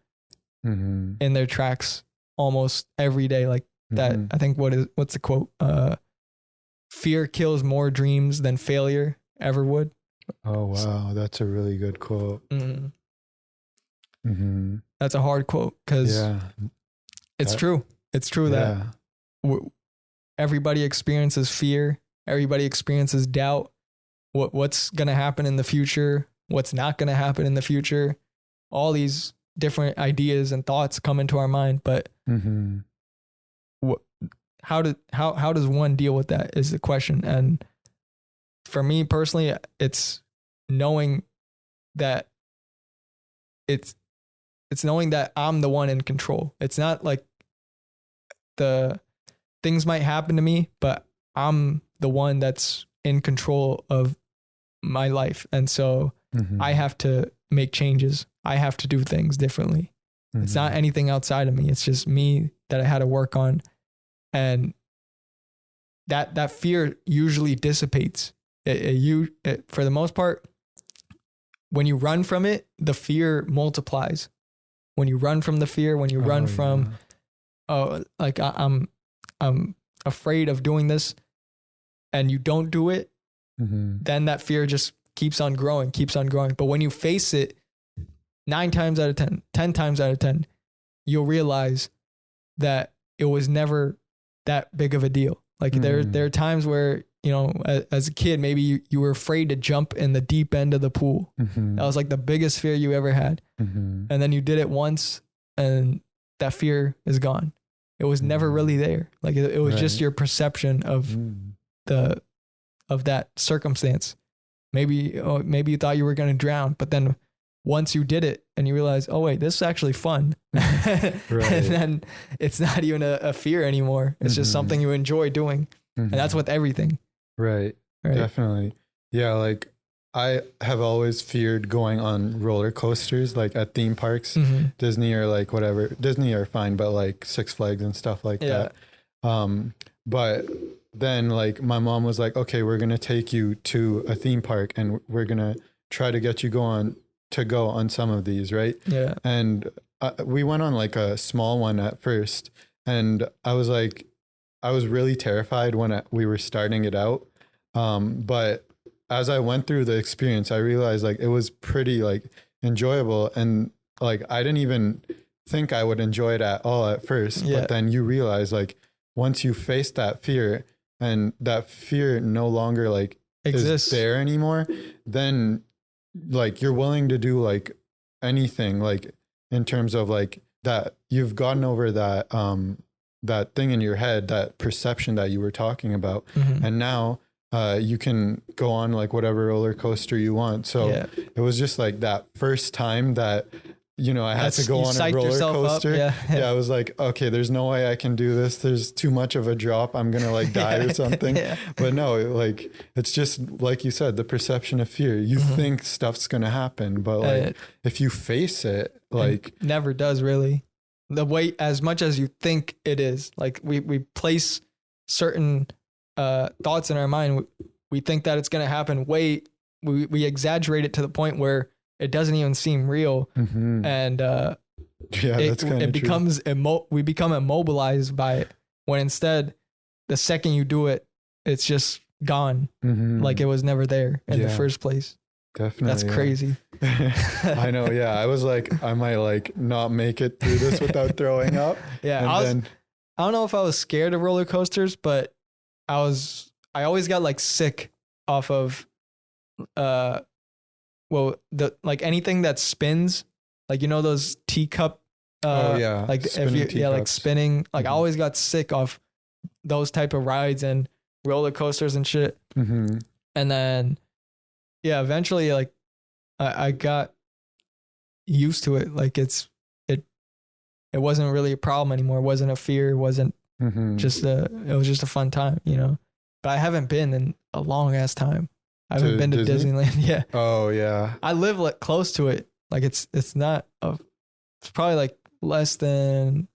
in their tracks almost every day. Like that, I think what's the quote? Fear kills more dreams than failure ever would. Oh, wow. That's a really good quote. That's a hard quote, because it's true. It's true that everybody experiences fear. Everybody experiences doubt. What's going to happen in the future? What's not going to happen in the future? All these different ideas and thoughts come into our mind, but how does one deal with that is the question. And for me personally, it's knowing that it's knowing that I'm the one in control. It's not like the things might happen to me, but I'm the one that's in control of my life. And so I have to make changes. I have to do things differently. It's not anything outside of me. It's just me that I had to work on. And that fear usually dissipates. For the most part, when you run from it, the fear multiplies. When you run from the fear, when you run from, like I'm afraid of doing this, and you don't do it, then that fear just keeps on growing. But when you face it 9 times out of 10, 10 times out of 10, you'll realize that it was never that big of a deal. Like there are times where, you know, as a kid, maybe you were afraid to jump in the deep end of the pool. That was like the biggest fear you ever had. And then you did it once and that fear is gone. It was never really there. Like it was just your perception of that circumstance. Maybe you thought you were going to drown, but then once you did it and you realize, oh wait, this is actually fun. And then it's not even a fear anymore. It's just something you enjoy doing. And that's with everything. Right. Definitely. Yeah. Like I have always feared going on roller coasters, like at theme parks, Disney or like whatever. Disney are fine, but like Six Flags and stuff like that. But then like my mom was like, okay, we're going to take you to a theme park and we're going to try to get you go on some of these. Right. Yeah. And we went on like a small one at first. And I was really terrified when we were starting it out. But as I went through the experience, I realized like it was pretty like enjoyable. And like, I didn't even think I would enjoy it at all at first, but then you realize like once you face that fear and that fear no longer like exists there anymore, then like you're willing to do like anything, like in terms of like that you've gotten over that that thing in your head, that perception that you were talking about, and now you can go on like whatever roller coaster you want. So it was just like that first time that, you know, I had to go on a roller coaster. Yeah, I was like, okay, there's no way I can do this. There's too much of a drop. I'm going to like die or something. But no, like, it's just like you said, the perception of fear. You think stuff's going to happen, but like if you face it, like it never does really. The way, as much as you think it is, like we place certain thoughts in our mind. We think that it's going to happen. We exaggerate it to the point where it doesn't even seem real. And it becomes we become immobilized by it, when instead the second you do it, it's just gone. Like it was never there in the first place. Definitely. That's crazy. I know. Yeah. I was like, I might like not make it through this without throwing up. I don't know if I was scared of roller coasters, but I always got like sick off of, like anything that spins, like, you know, those teacup, like like spinning, like I always got sick off those type of rides and roller coasters and shit. And then, eventually like I got used to it. Like it wasn't really a problem anymore. It wasn't a fear. It wasn't it was just a fun time, you know, but I haven't been in a long ass time. I haven't been to Disneyland. Yeah. Oh yeah. I live like close to it. Like it's not it's probably like less than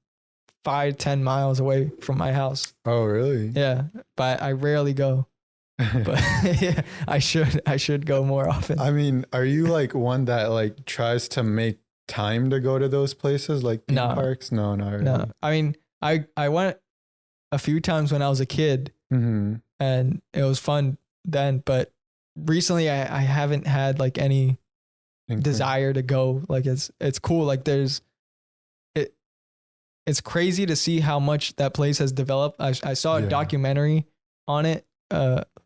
5-10 miles away from my house. Oh really? Yeah. But I rarely go. But yeah, I should go more often. I mean, are you like one that like tries to make time to go to those places like theme parks? No, not really. No. I mean, I went a few times when I was a kid, and it was fun then, but recently I haven't had like any desire to go. Like it's cool. Like it's crazy to see how much that place has developed. I saw a documentary on it,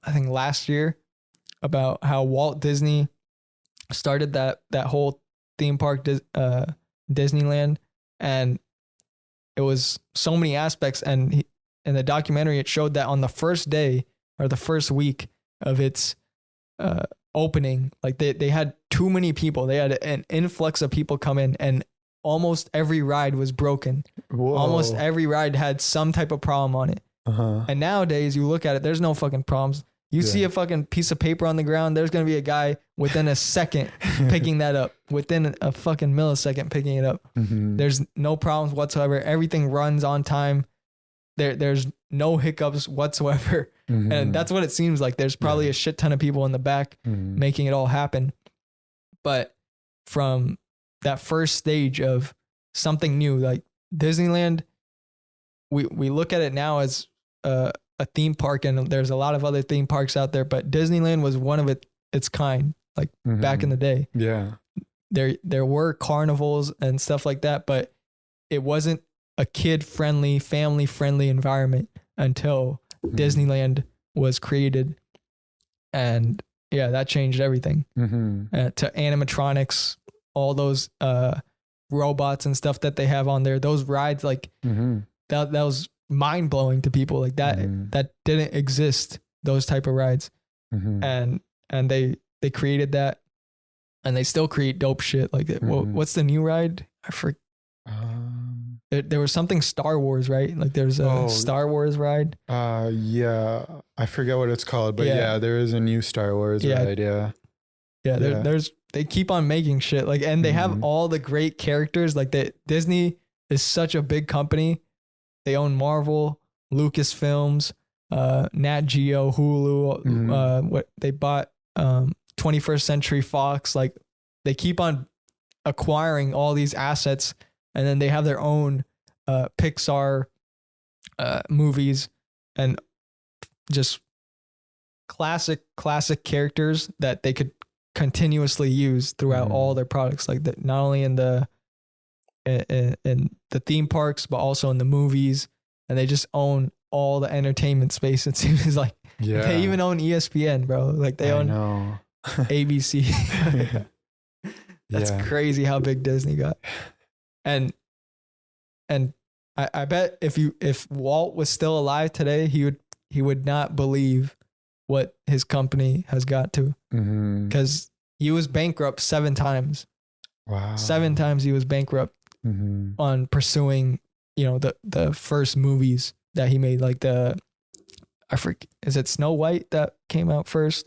I think last year, about how Walt Disney started that whole theme park, Disneyland, and it was so many aspects. And in the documentary, it showed that on the first day or the first week of its opening, like they had too many people. They had an influx of people come in, and almost every ride was broken. Whoa. Almost every ride had some type of problem on it. And nowadays you look at it, there's no fucking problems. You see a fucking piece of paper on the ground, there's going to be a guy within a second picking that up, within a fucking millisecond picking it up. There's no problems whatsoever. Everything runs on time. There's no hiccups whatsoever. And that's what it seems like. There's probably a shit ton of people in the back making it all happen. But from that first stage of something new, like Disneyland, we look at it now as a theme park, and there's a lot of other theme parks out there, but Disneyland was one of its kind, like back in the day. Yeah. There were carnivals and stuff like that, but it wasn't a kid-friendly, family-friendly environment until Disneyland was created. And yeah, that changed everything. To animatronics, all those robots and stuff that they have on there, those rides, like that was mind-blowing to people. Like that didn't exist, those type of rides. And they created that, and they still create dope shit. Like what's the new ride? I forget. There was something Star Wars, right? Like there's a Star Wars ride. Yeah, I forget what it's called, but yeah, there is a new Star Wars ride. There's they keep on making shit, like, and they have all the great characters. Like Disney is such a big company. They own Marvel, Lucasfilms, Nat Geo, Hulu. What they bought, 21st Century Fox. Like they keep on acquiring all these assets, and then they have their own Pixar movies and just classic characters that they could continuously use throughout all their products. Like that, not only in the theme parks, but also in the movies. And they just own all the entertainment space. It seems like they even own ESPN, bro. Like they own ABC. That's crazy how big Disney got. And and I bet if Walt was still alive today, he would not believe what his company has got to, because he was bankrupt 7 times. Wow. 7 times he was bankrupt on pursuing, the first movies that he made, like is it Snow White that came out first?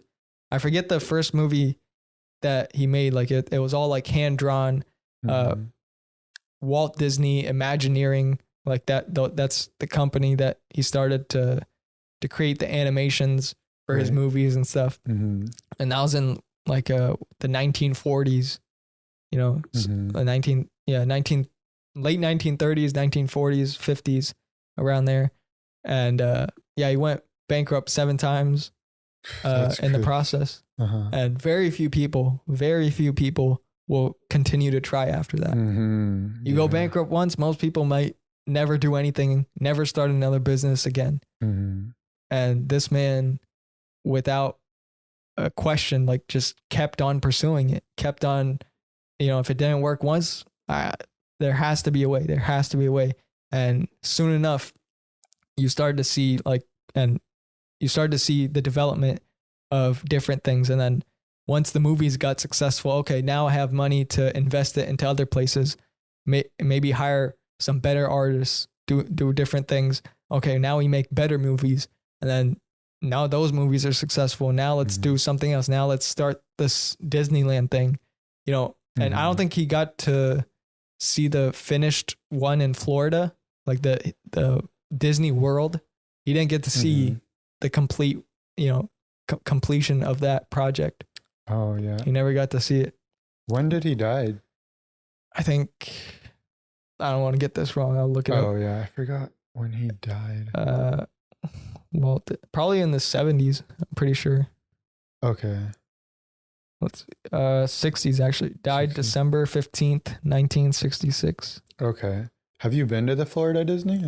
I forget the first movie that he made. Like it was all like hand drawn, Walt Disney Imagineering, like that. That's the company that he started to create the animations for his movies and stuff. And that was in like the 1940s, late 1930s, 1940s, 50s, around there. And he went bankrupt 7 times in the process. And very few people will continue to try after that. You go bankrupt once, most people might never do anything, never start another business again. And this man, without a question, like just kept on pursuing it, kept on, if it didn't work once, there has to be a way. There has to be a way. And soon enough, you start to see the development of different things. And then once the movies got successful, okay, now I have money to invest it into other places, maybe hire some better artists, do different things. Okay, now we make better movies. And then now those movies are successful. Now let's do something else. Now let's start this Disneyland thing, and I don't think he got to see the finished one in Florida, like the Disney World. He didn't get to see the complete, completion of that project. Oh yeah. He never got to see it. When did he die? I think, I don't want to get this wrong. I'll look it up. Oh yeah, I forgot when he died. Walt, probably in the 70s, I'm pretty sure. Okay. Let's see. 60s actually. Died 60s. December 15th, 1966. Okay. Have you been to the Florida Disney?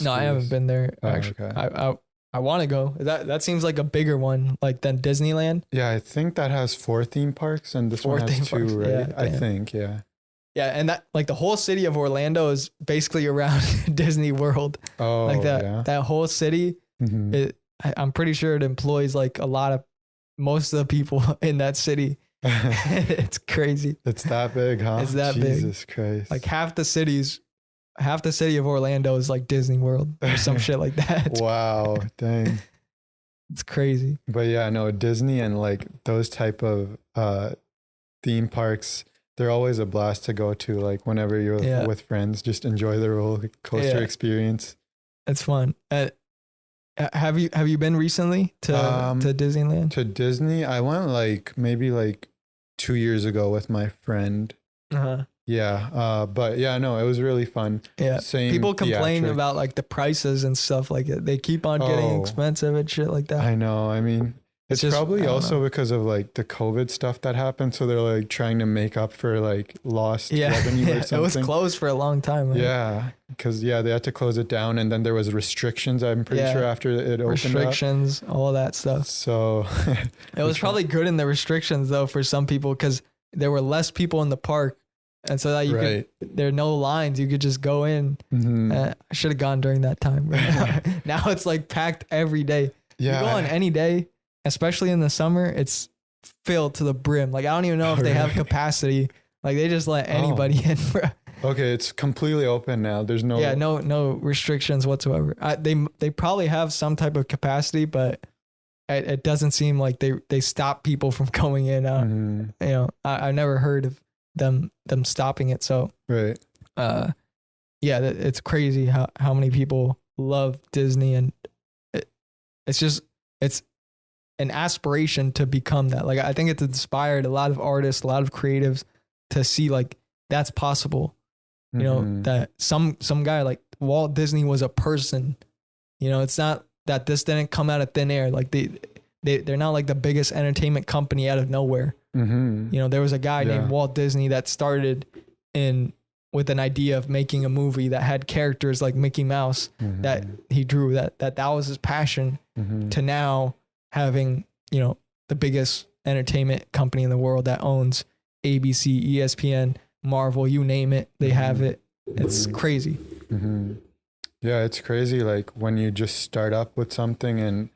No, I haven't been there. Actually, okay. I want to go. That seems like a bigger one, like than Disneyland. Yeah, I think that has 4 theme parks, and this 4 one has theme 2, parks. right? Yeah, I damn. think, yeah. Yeah, and that, like, the whole city of Orlando is basically around Disney World. Oh, like yeah. that whole city. I'm pretty sure it employs like most of the people in that city. It's crazy. It's that big, huh? It's that big. Jesus Christ. Like half the city of Orlando is like Disney World or some shit like that. Wow, dang. It's crazy. But yeah, no, Disney and like those type of theme parks, they're always a blast to go to. Like whenever you're with friends, just enjoy the roller coaster experience. It's fun. Have you been recently to Disneyland? To Disney, I went like maybe like 2 years ago with my friend. Yeah. But yeah, no, it was really fun. Yeah. Same People complain theatrics. about like the prices and stuff like it. They keep on getting expensive and shit like that. I know. I mean, it's just, probably also because of like the COVID stuff that happened. So they're like trying to make up for like lost revenue or something. It was closed for a long time. Right? Yeah. Because they had to close it down, and then there was restrictions, I'm pretty sure, after it opened restrictions, all that stuff. So it was probably good in the restrictions though for some people, because there were less people in the park. And so that there are no lines. You could just go in. I should have gone during that time. Now it's like packed every day. Yeah. You go on any day, especially in the summer, it's filled to the brim. Like, I don't even know if they have capacity. Like, they just let anybody in. Okay, it's completely open now. There's no... Yeah, no restrictions whatsoever. They probably have some type of capacity, but it doesn't seem like they stop people from going in. I never heard of them stopping it. So it's crazy how many people love Disney, and it's an aspiration to become that. Like, I think it's inspired a lot of artists, a lot of creatives to see like that's possible. You know, that some guy like Walt Disney was a person. You know, it's not that this didn't come out of thin air. Like they're not like the biggest entertainment company out of nowhere. You know, there was a guy named Walt Disney that started with an idea of making a movie that had characters like Mickey Mouse that he drew, that was his passion, to now having, you know, the biggest entertainment company in the world that owns ABC, ESPN, Marvel, you name it, they have it. It's crazy. Mm-hmm. Yeah, it's crazy. Like when you just start up with something and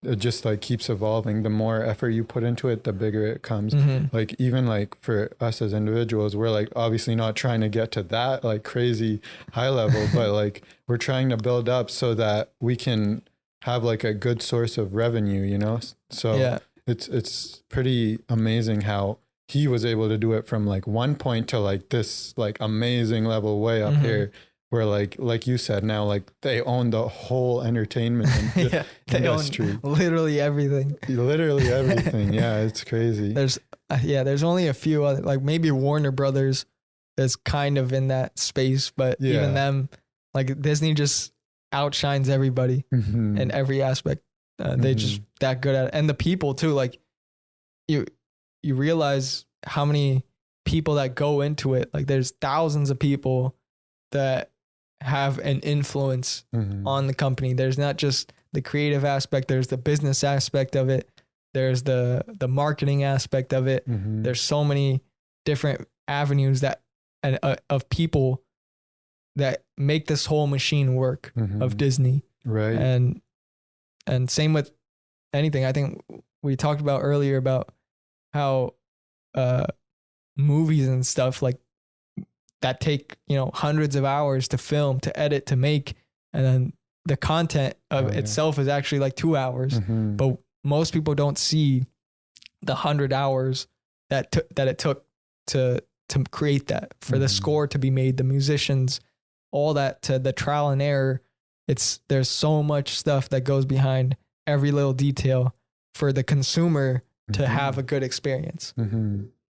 it just like keeps evolving. The more effort you put into it, the bigger it comes. Like even like for us as individuals, we're like obviously not trying to get to that like crazy high level, but like we're trying to build up so that we can have like a good source of revenue, you know? So Yeah. it's pretty amazing how he was able to do it from like one point to like this like amazing level way up here, where like you said, now like they own the whole entertainment Yeah, they industry. own literally everything. Literally everything. Yeah, it's crazy. There's only a few other, like maybe Warner Brothers is kind of in that space, but even them, like Disney just outshines everybody in every aspect. They just that good at it. And the people too, like you realize how many people that go into it. Like there's thousands of people that have an influence on the company. There's not just the creative aspect, there's the business aspect of it. There's the marketing aspect of it. There's so many different avenues that of people that make this whole machine work of Disney. Right. And same with anything. I think we talked about earlier about how movies and stuff like that take, hundreds of hours to film, to edit, to make, and then the content of itself is actually like 2 hours. But most people don't see the 100 hours that it took to create that, for the score to be made, the musicians, all that, to the trial and error. There's so much stuff that goes behind every little detail for the consumer to have a good experience.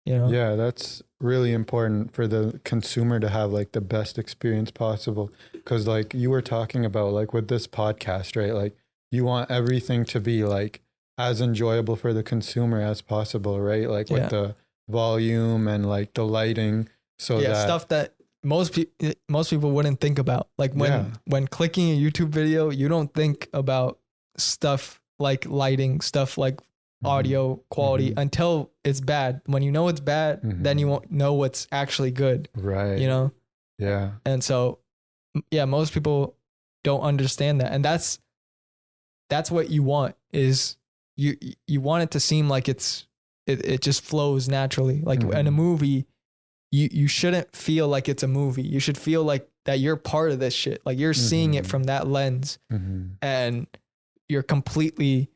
Yeah, that's really important for the consumer to have like the best experience possible. Because like you were talking about, like with this podcast, right? Like you want everything to be like as enjoyable for the consumer as possible, right? Like with the volume and like the lighting. So that stuff that most people wouldn't think about. Like when clicking a YouTube video, you don't think about stuff like lighting, stuff like audio quality until it's bad. When you know it's bad, then you won't know what's actually good. Right. Yeah. And so, most people don't understand that. And that's what you want, is you want it to seem like it just flows naturally. Like in a movie, you shouldn't feel like it's a movie. You should feel like that you're part of this shit. Like you're seeing it from that lens and you're completely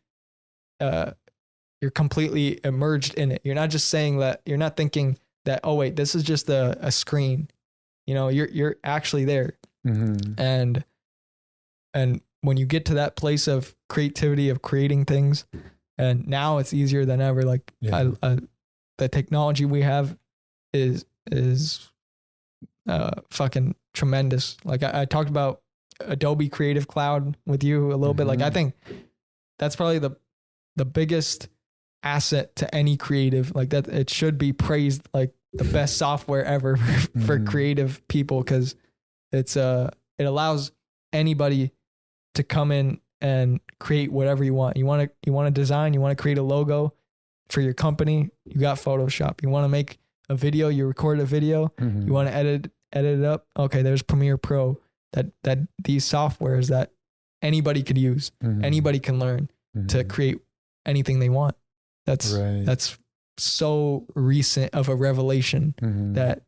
immersed in it. You're not just saying that, you're not thinking that, oh wait, this is just a screen. You're actually there. And when you get to that place of creativity, of creating things, and now it's easier than ever. Like the technology we have is fucking tremendous. Like I talked about Adobe Creative Cloud with you a little bit. Like I think that's probably the biggest asset to any creative. Like that, it should be praised like the best software ever for creative people, because it allows anybody to come in and create whatever you want. You want to design, you want to create a logo for your company, you got Photoshop. You want to make a video, you record a video, you want to edit it up. Okay, there's Premiere Pro. That these softwares that anybody could use, anybody can learn to create anything they want. That's so recent of a revelation that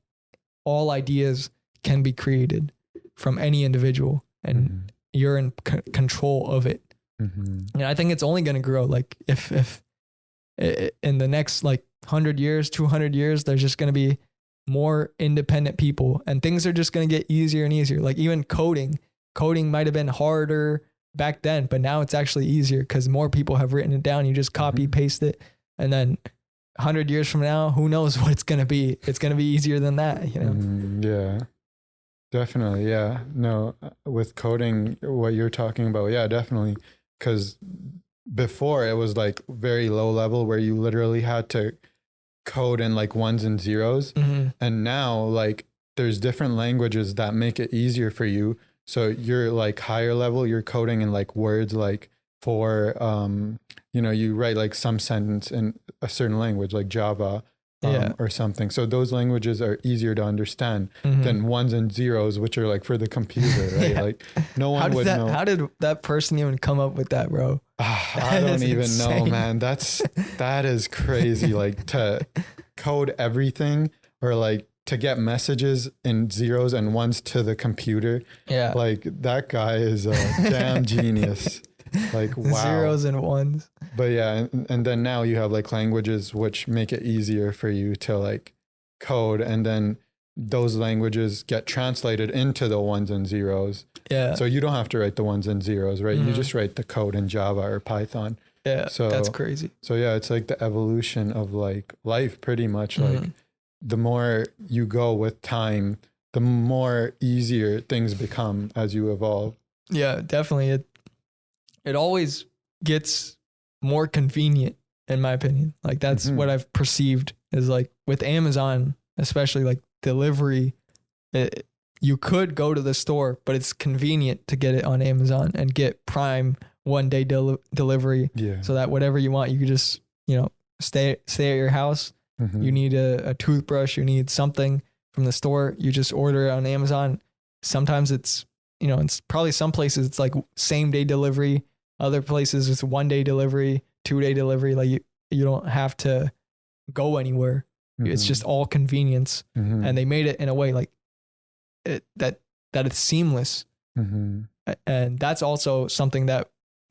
all ideas can be created from any individual, and you're in control of it. And I think it's only going to grow. Like if in the next like 100 years, 200 years, there's just going to be more independent people, and things are just going to get easier and easier. Like even coding might've been harder back then, but now it's actually easier because more people have written it down. You just copy, paste it. And then 100 years from now, who knows what it's going to be? It's going to be easier than that, Yeah, definitely. Yeah. No, with coding, what you're talking about. Yeah, definitely. Because before it was like very low level where you literally had to code in like ones and zeros. And now like there's different languages that make it easier for you. So you're like higher level, you're coding in like words, like for, you write like some sentence in a certain language, like Java, or something. So those languages are easier to understand than ones and zeros, which are like for the computer, right? Like no one would know. How did that person even come up with that, bro? I don't even know, man. That is crazy. Like to code everything, or like to get messages in zeros and ones to the computer. Yeah. Like that guy is a damn genius. Like, wow. Zeros and ones. But yeah, and then now you have like languages which make it easier for you to like code, and then those languages get translated into the ones and zeros. Yeah. So you don't have to write the ones and zeros, right? You just write the code in Java or Python. Yeah. So that's crazy. So yeah, it's like the evolution of like life pretty much. Like the more you go with time, the more easier things become as you evolve. Yeah, definitely. It always gets more convenient, in my opinion. Like that's what I've perceived is like with Amazon, especially like delivery, you could go to the store, but it's convenient to get it on Amazon and get Prime 1-day delivery. Yeah. So that whatever you want, you could just, stay at your house. You need a toothbrush, you need something from the store, you just order it on Amazon. Sometimes it's, it's probably some places it's like same day delivery. Other places it's 1-day delivery, 2-day delivery. Like you don't have to go anywhere. It's just all convenience. And they made it in a way like that it's seamless. And that's also something that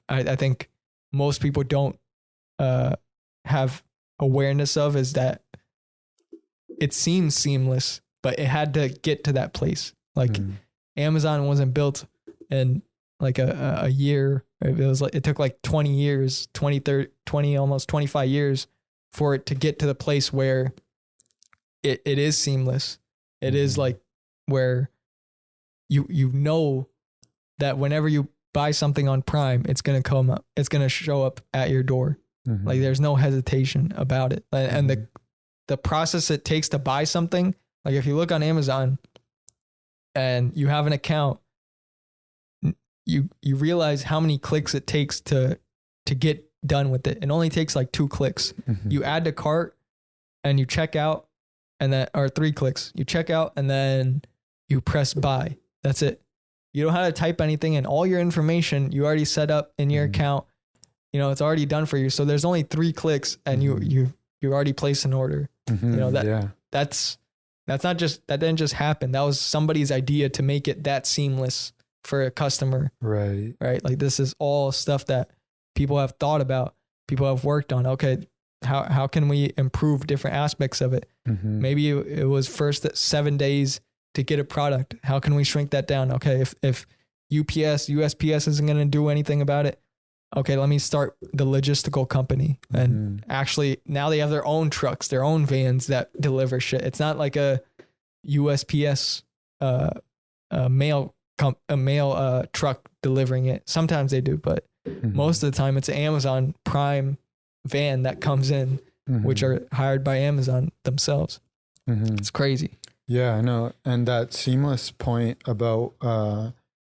I think most people don't have awareness of, is that it seems seamless, but it had to get to that place. Like Amazon wasn't built in like a year. It was like, it took like 20 years, 20, almost 25 years for it to get to the place where it is seamless. It is like where you know that whenever you buy something on Prime, it's going to come up, it's going to show up at your door. Like there's no hesitation about it. And the process it takes to buy something, like if you look on Amazon and you have an account, you realize how many clicks it takes to get done with it. It only takes like 2 clicks. You add to cart and you check out, and then, or 3 clicks. You check out and then you press buy. That's it. You don't have to type anything, and all your information you already set up in your account. It's already done for you. So there's only 3 clicks and you already placed an order. That's not just, that didn't just happen. That was somebody's idea to make it that seamless for a customer. Right. Like this is all stuff that people have thought about, people have worked on. Okay, how can we improve different aspects of it? Maybe it was first 7 days to get a product. How can we shrink that down? Okay, if USPS isn't going to do anything about it, okay, let me start the logistical company. And actually now they have their own trucks, their own vans that deliver shit. It's not like a USPS mail truck delivering it. Sometimes they do, but most of the time it's an Amazon Prime van that comes in, which are hired by Amazon themselves. It's crazy. Yeah, I know. And that seamless point about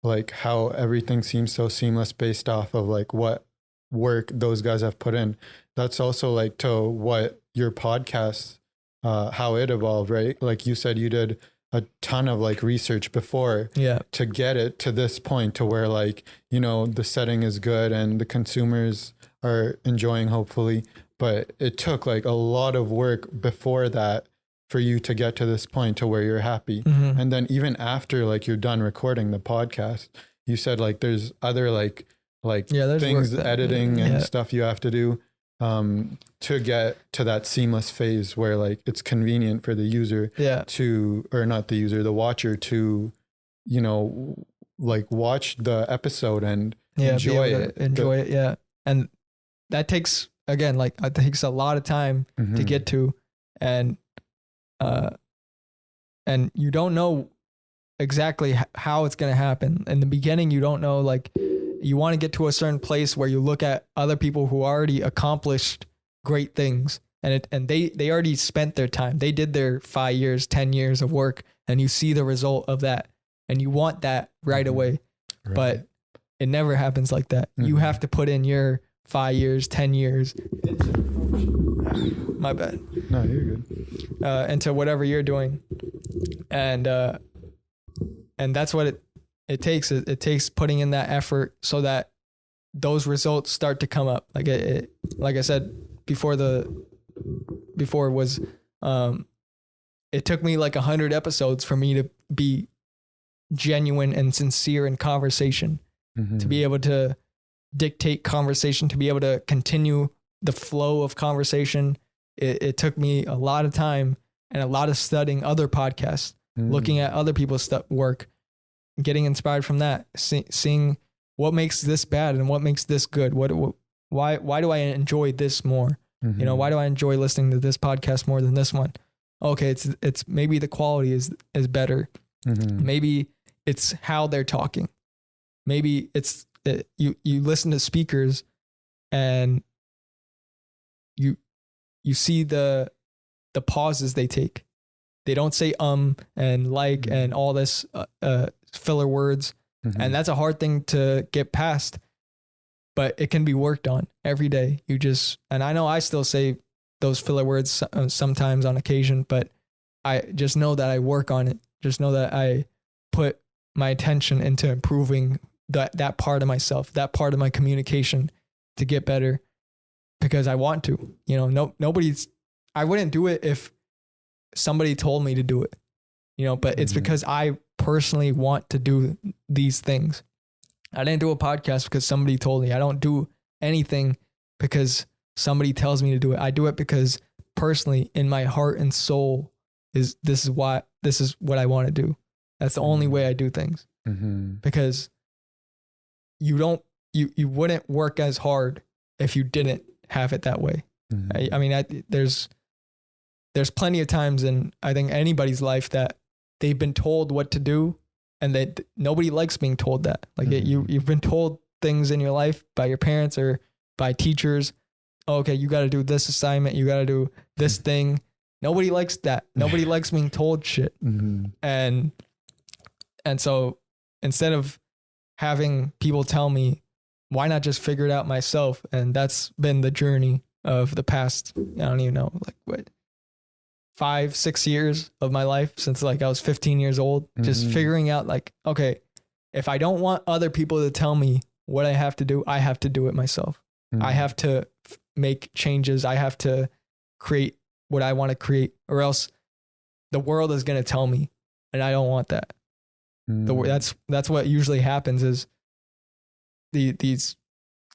like how everything seems so seamless based off of like what work those guys have put in. That's also like to what your podcast, how it evolved, right? Like you said, you did a ton of like research before to get it to this point to where like, the setting is good and the consumers are enjoying, hopefully, but it took like a lot of work before that for you to get to this point to where you're happy. And then even after like you're done recording the podcast, you said like there's other like things, editing and stuff you have to do to get to that seamless phase where like it's convenient for the user to, or not the user, the watcher to, like watch the episode and enjoy it. Yeah. And that takes, again, like it takes a lot of time to get to, and you don't know exactly how it's going to happen. In the beginning, you don't know, like you want to get to a certain place where you look at other people who already accomplished great things, and they already spent their time. They did their 5 years, 10 years of work, and you see the result of that, and you want that right away. Right. But it never happens like that. You have to put in your 5 years, 10 years. My bad. No, you're good. Into whatever you're doing. And that's what it takes. It takes putting in that effort so that those results start to come up. Like like I said before was, it took me like 100 episodes for me to be genuine and sincere in conversation, to be able to dictate conversation, to be able to continue the flow of conversation. It took me a lot of time and a lot of studying other podcasts, looking at other people's work, getting inspired from that, seeing what makes this bad and what makes this good. Why do I enjoy this more? You know, why do I enjoy listening to this podcast more than this one? Okay, it's maybe the quality is better. Maybe it's how they're talking. Maybe it's you listen to speakers and you see the pauses they take. They don't say and like and all this filler words. And that's a hard thing to get past, but it can be worked on every day. And I know I still say those filler words sometimes on occasion, but I just know that I work on it. Just know that I put my attention into improving that part of myself, that part of my communication to get better, because I want to. You know, I wouldn't do it if somebody told me to do it, you know, but it's because I personally want to do these things. I didn't do a podcast because somebody told me. I don't do anything because somebody tells me to do it. I do it because personally in my heart and soul this is what I want to do. That's the only way I do things. Because you wouldn't work as hard if you didn't have it that way. I mean, there's plenty of times in, I think, anybody's life that they've been told what to do, and that nobody likes being told that. Like you've been told things in your life by your parents or by teachers. Oh, okay, you got to do this assignment. You got to do this thing. Nobody likes that. Nobody likes being told shit. And so instead of having people tell me, why not just figure it out myself? And that's been the journey of the past, I don't even know, like what, 5-6 years of my life, since like I was 15 years old, just figuring out like, okay, if I don't want other people to tell me what I have to do, I have to do it myself. I have to make changes. I have to create what I want to create, or else the world is going to tell me, and I don't want that. That's what usually happens is these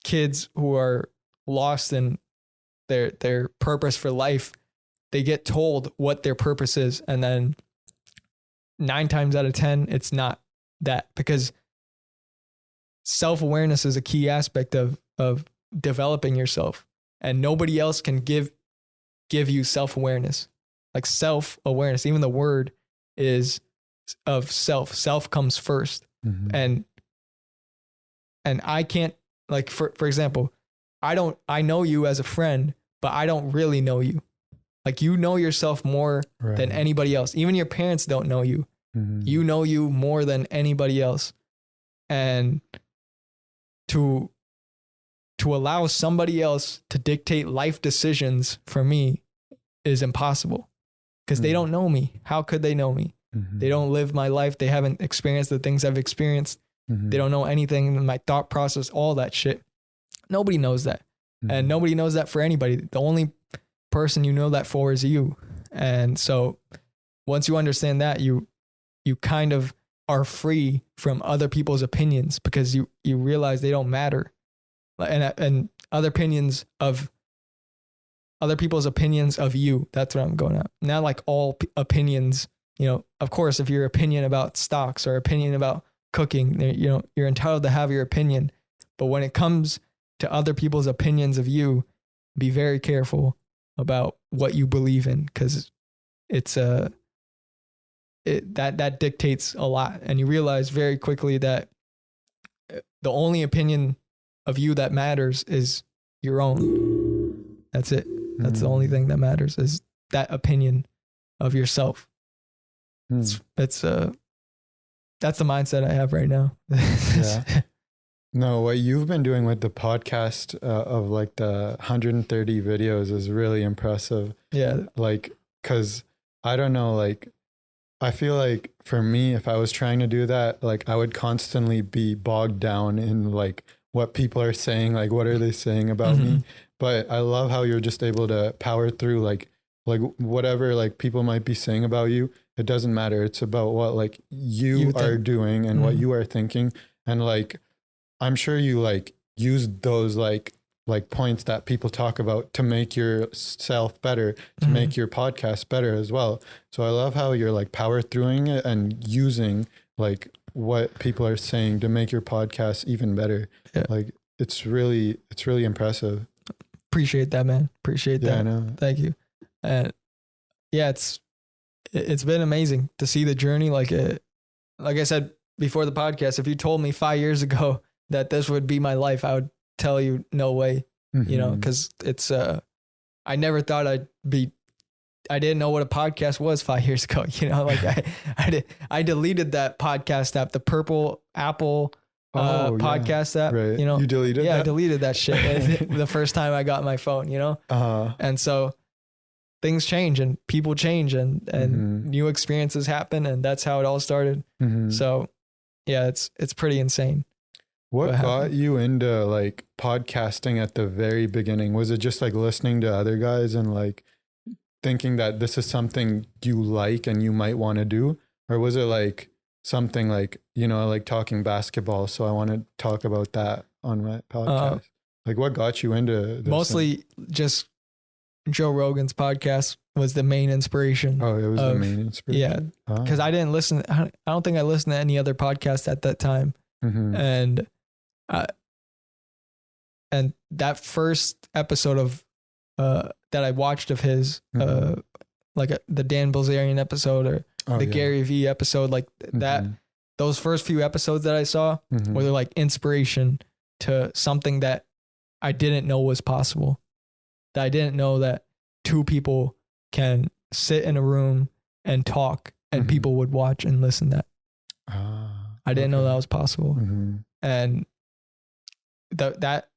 kids who are lost in their purpose for life, they get told what their purpose is, and then 9 times out of 10, it's not that, because self-awareness is a key aspect of developing yourself, and nobody else can give you self-awareness. Like self-awareness, even the word is of self comes first. And I can't, like, for example, I know you as a friend, but I don't really know you. Like, you know yourself more than anybody else. Even your parents don't know you. You know you more than anybody else. And to allow somebody else to dictate life decisions for me is impossible, because they don't know me. How could they know me? They don't live my life. They haven't experienced the things I've experienced. They don't know anything in my thought process, all that shit. Nobody knows that. And nobody knows that for anybody. The only person you know that for is you. And so once you understand that, you kind of are free from other people's opinions, because you realize they don't matter. And other people's opinions of you. That's what I'm going at. Not like all opinions, you know, of course, if your opinion about stocks or opinion about cooking, you know, you're entitled to have your opinion. But when it comes to other people's opinions of you, be very careful about what you believe in, because it's that dictates a lot. And you realize very quickly that the only opinion of you that matters is your own. That's it. That's the only thing that matters, is that opinion of yourself. That's the mindset I have right now. Yeah. No, what you've been doing with the podcast of like the 130 videos is really impressive. Yeah. Like, cause I don't know, like, I feel like for me, if I was trying to do that, like I would constantly be bogged down in like what people are saying, like what are they saying about me? But I love how you're just able to power through like whatever like people might be saying about you. It doesn't matter. It's about what like you are doing and what you are thinking. And like I'm sure you like use those like points that people talk about to make yourself better, to make your podcast better as well. So I love how you're like power throughing it and using like what people are saying to make your podcast even better. Yeah. Like it's really impressive. Appreciate that, man. Appreciate that. I know. Thank you. And yeah, it's been amazing to see the journey. Like I said before the podcast, if you told me 5 years ago that this would be my life, I would tell you no way, you know, because it's I never thought I didn't know what a podcast was 5 years ago, you know, like I deleted that podcast app, the purple Apple podcast app, right. You know, you deleted that? I deleted that shit the first time I got my phone, you know, and so things change and people change and new experiences happen, and that's how it all started. So yeah, it's pretty insane. What got you into like podcasting at the very beginning? Was it just like listening to other guys and like thinking that this is something you like and you might want to do? Or was it like something like, you know, like talking basketball, so I want to talk about that on my podcast? Like what got you into this? Mostly just Joe Rogan's podcast was the main inspiration. Oh, it was the main inspiration? Yeah. Because I didn't listen. I don't think I listened to any other podcast at that time. And that first episode of that I watched of his, like the Dan Bilzerian episode or Gary Vee episode, like that, those first few episodes that I saw were like inspiration to something that I didn't know was possible. That I didn't know that two people can sit in a room and talk and people would watch and listen to that. I didn't know that was possible. And that,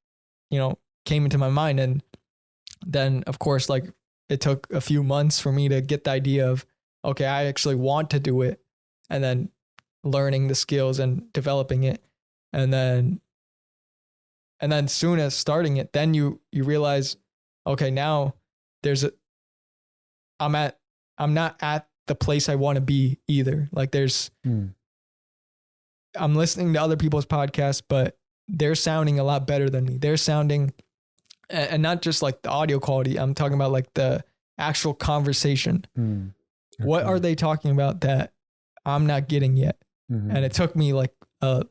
you know, came into my mind. And then of course, like it took a few months for me to get the idea of, okay, I actually want to do it. And then learning the skills and developing it. And then soon as starting it, then you realize, okay, now I'm not at the place I want to be either. Like I'm listening to other people's podcasts, but they're sounding a lot better than me. They're sounding, and not just like the audio quality. I'm talking about like the actual conversation. Okay. What are they talking about that I'm not getting yet? And it took me like a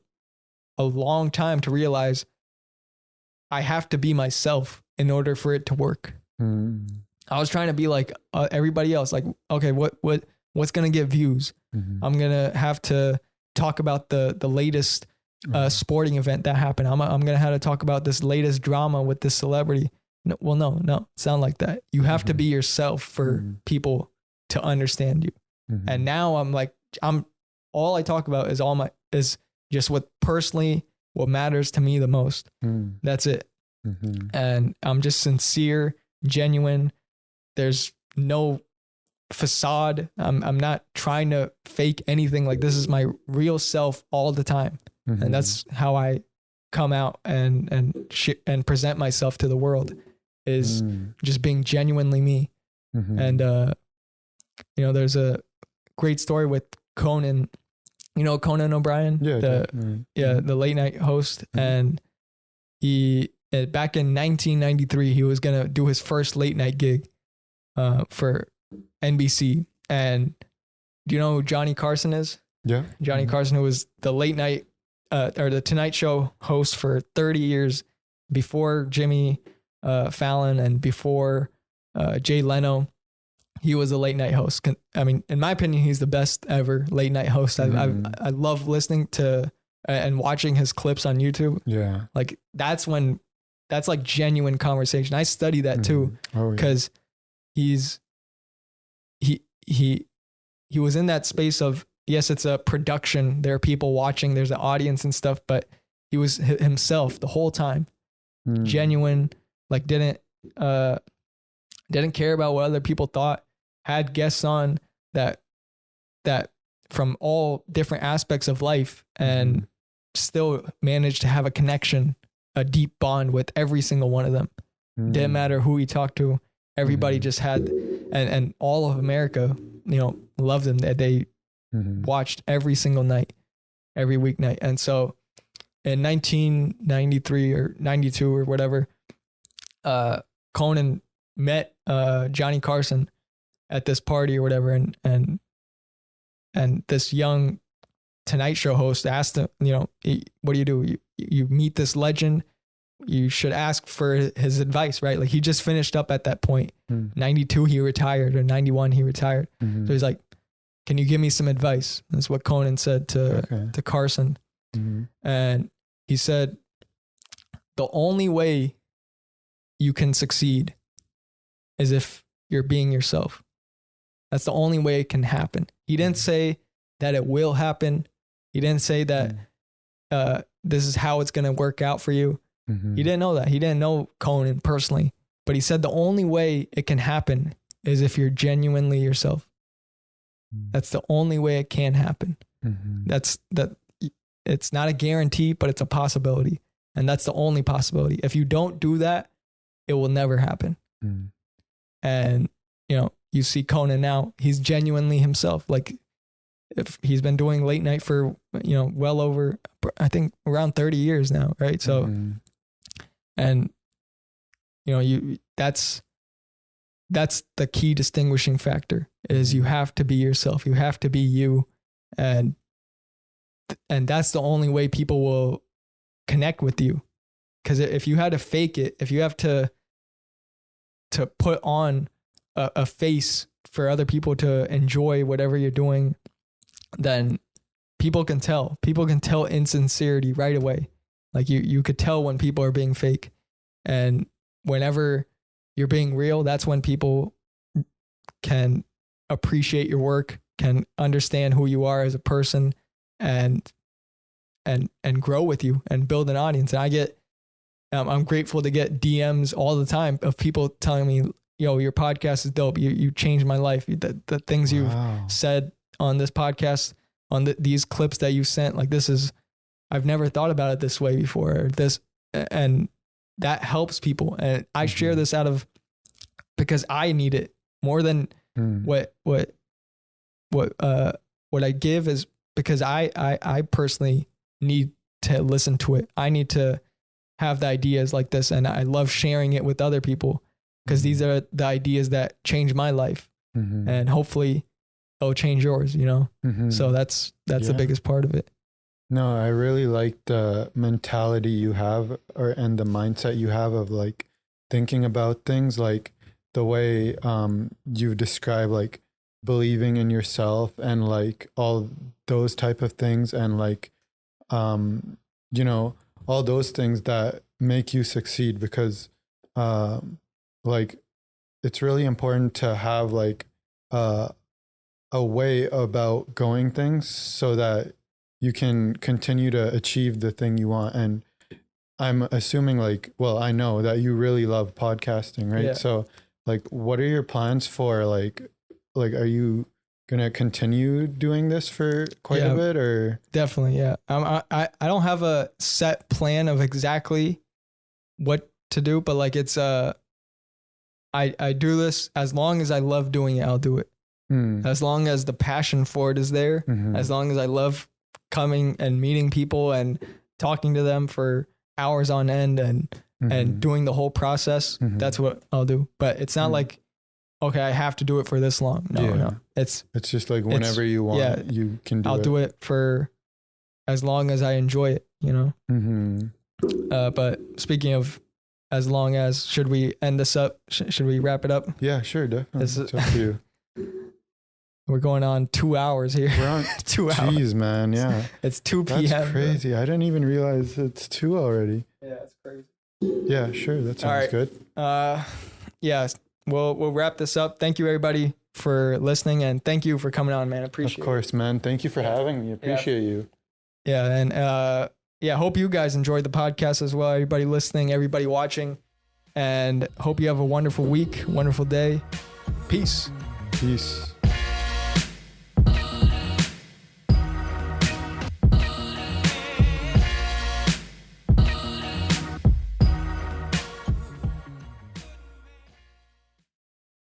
long time to realize I have to be myself in order for it to work. I was trying to be like everybody else. Like, okay, what's going to get views? I'm going to have to talk about the latest sporting event that happened. I'm going to have to talk about this latest drama with this celebrity. No, sound like that. You have to be yourself for people to understand you. And now all I talk about is just what matters to me the most. That's it. And I'm just sincere, genuine. There's no facade. I'm not trying to fake anything. Like this is my real self all the time. And that's how I come out and present myself to the world, is just being genuinely me. And, you know, there's a great story with Conan, you know, Conan O'Brien, the late night host. And he, back in 1993, he was going to do his first late night gig for NBC. And do you know who Johnny Carson is? Yeah. Johnny Carson, who was the late night or the Tonight Show host for 30 years before Jimmy Fallon and before Jay Leno. He was a late night host. I mean, in my opinion, he's the best ever late night host. I love listening to and watching his clips on YouTube. Yeah. Like that's like genuine conversation. I study that too, because he was in that space of, yes, it's a production. There are people watching, there's an audience and stuff, but He was himself the whole time, genuine, like didn't care about what other people thought, had guests on that from all different aspects of life, and still managed to have a connection, a deep bond with every single one of them. Didn't matter who he talked to. Everybody just had, and all of America, loved him. That they watched every single night, every weeknight. And so in 1993 or 92 or whatever, Conan met Johnny Carson at this party or whatever, and this young Tonight Show host asked him, what do you do? You meet this legend, you should ask for his advice, right? Like he just finished up at that point. 92 he retired, or 91 he retired. So he's like, can you give me some advice? That's what Conan said to Carson. And he said, the only way you can succeed is if you're being yourself. That's the only way it can happen. He didn't say that it will happen. He didn't say that this is how it's going to work out for you. He didn't know that. He didn't know Conan personally, but he said the only way it can happen is if you're genuinely yourself. That's the only way it can happen. It's not a guarantee, but it's a possibility. And that's the only possibility. If you don't do that, it will never happen. And, you see Conan now, he's genuinely himself. Like if he's been doing late night for, well over, I think around 30 years now. Right. So, and, that's the key distinguishing factor is you have to be yourself. You have to be you. And that's the only way people will connect with you. Because if you had to fake it, if you have to put on a face for other people to enjoy whatever you're doing, then people can tell. People can tell insincerity right away. Like you could tell when people are being fake. And whenever you're being real, that's when people can appreciate your work, can understand who you are as a person, and grow with you and build an audience. And I'm grateful to get DMs all the time of people telling me, yo, your podcast is dope. You changed my life. The things you've said on this podcast, on these clips that you sent, like I've never thought about it this way before, or this, and that helps people. And I share this because I need it more than what I give, is because I personally need to listen to it. I need to have the ideas like this, and I love sharing it with other people because these are the ideas that change my life, and hopefully it'll change yours, So that's the biggest part of it. No, I really like the mentality you have and the mindset you have of like thinking about things, like the way you've described, like believing in yourself and like all those type of things, and like all those things that make you succeed, because like it's really important to have like a way about going things so that you can continue to achieve the thing you want. And I'm assuming like, well, I know that you really love podcasting, right? Yeah. So like, what are your plans for like, are you going to continue doing this for quite a bit, or? Definitely. Yeah. I don't have a set plan of exactly what to do, but like it's, I do this as long as I love doing it, I'll do it. As long as the passion for it is there, as long as I love coming and meeting people and talking to them for hours on end and doing the whole process, that's what I'll do. But it's not like, okay, I have to do it for this long. No. It's just like whenever you want, you can do it. I'll do it for as long as I enjoy it, But speaking of as long as, should we end this up? Should we wrap it up? Yeah, sure. Definitely. It's up to you. We're going on 2 hours here. We're on 2 hours. Jeez, man. Yeah. It's 2 p.m. That's crazy. I didn't even realize it's 2 already. Yeah, it's crazy. Yeah, sure. That sounds good. Yeah, we'll wrap this up. Thank you everybody for listening, and thank you for coming on, man. Appreciate it. Of course, man. Thank you for having me. Appreciate you. Yeah, and yeah, hope you guys enjoyed the podcast as well. Everybody listening, everybody watching, and hope you have a wonderful week, wonderful day. Peace. Peace.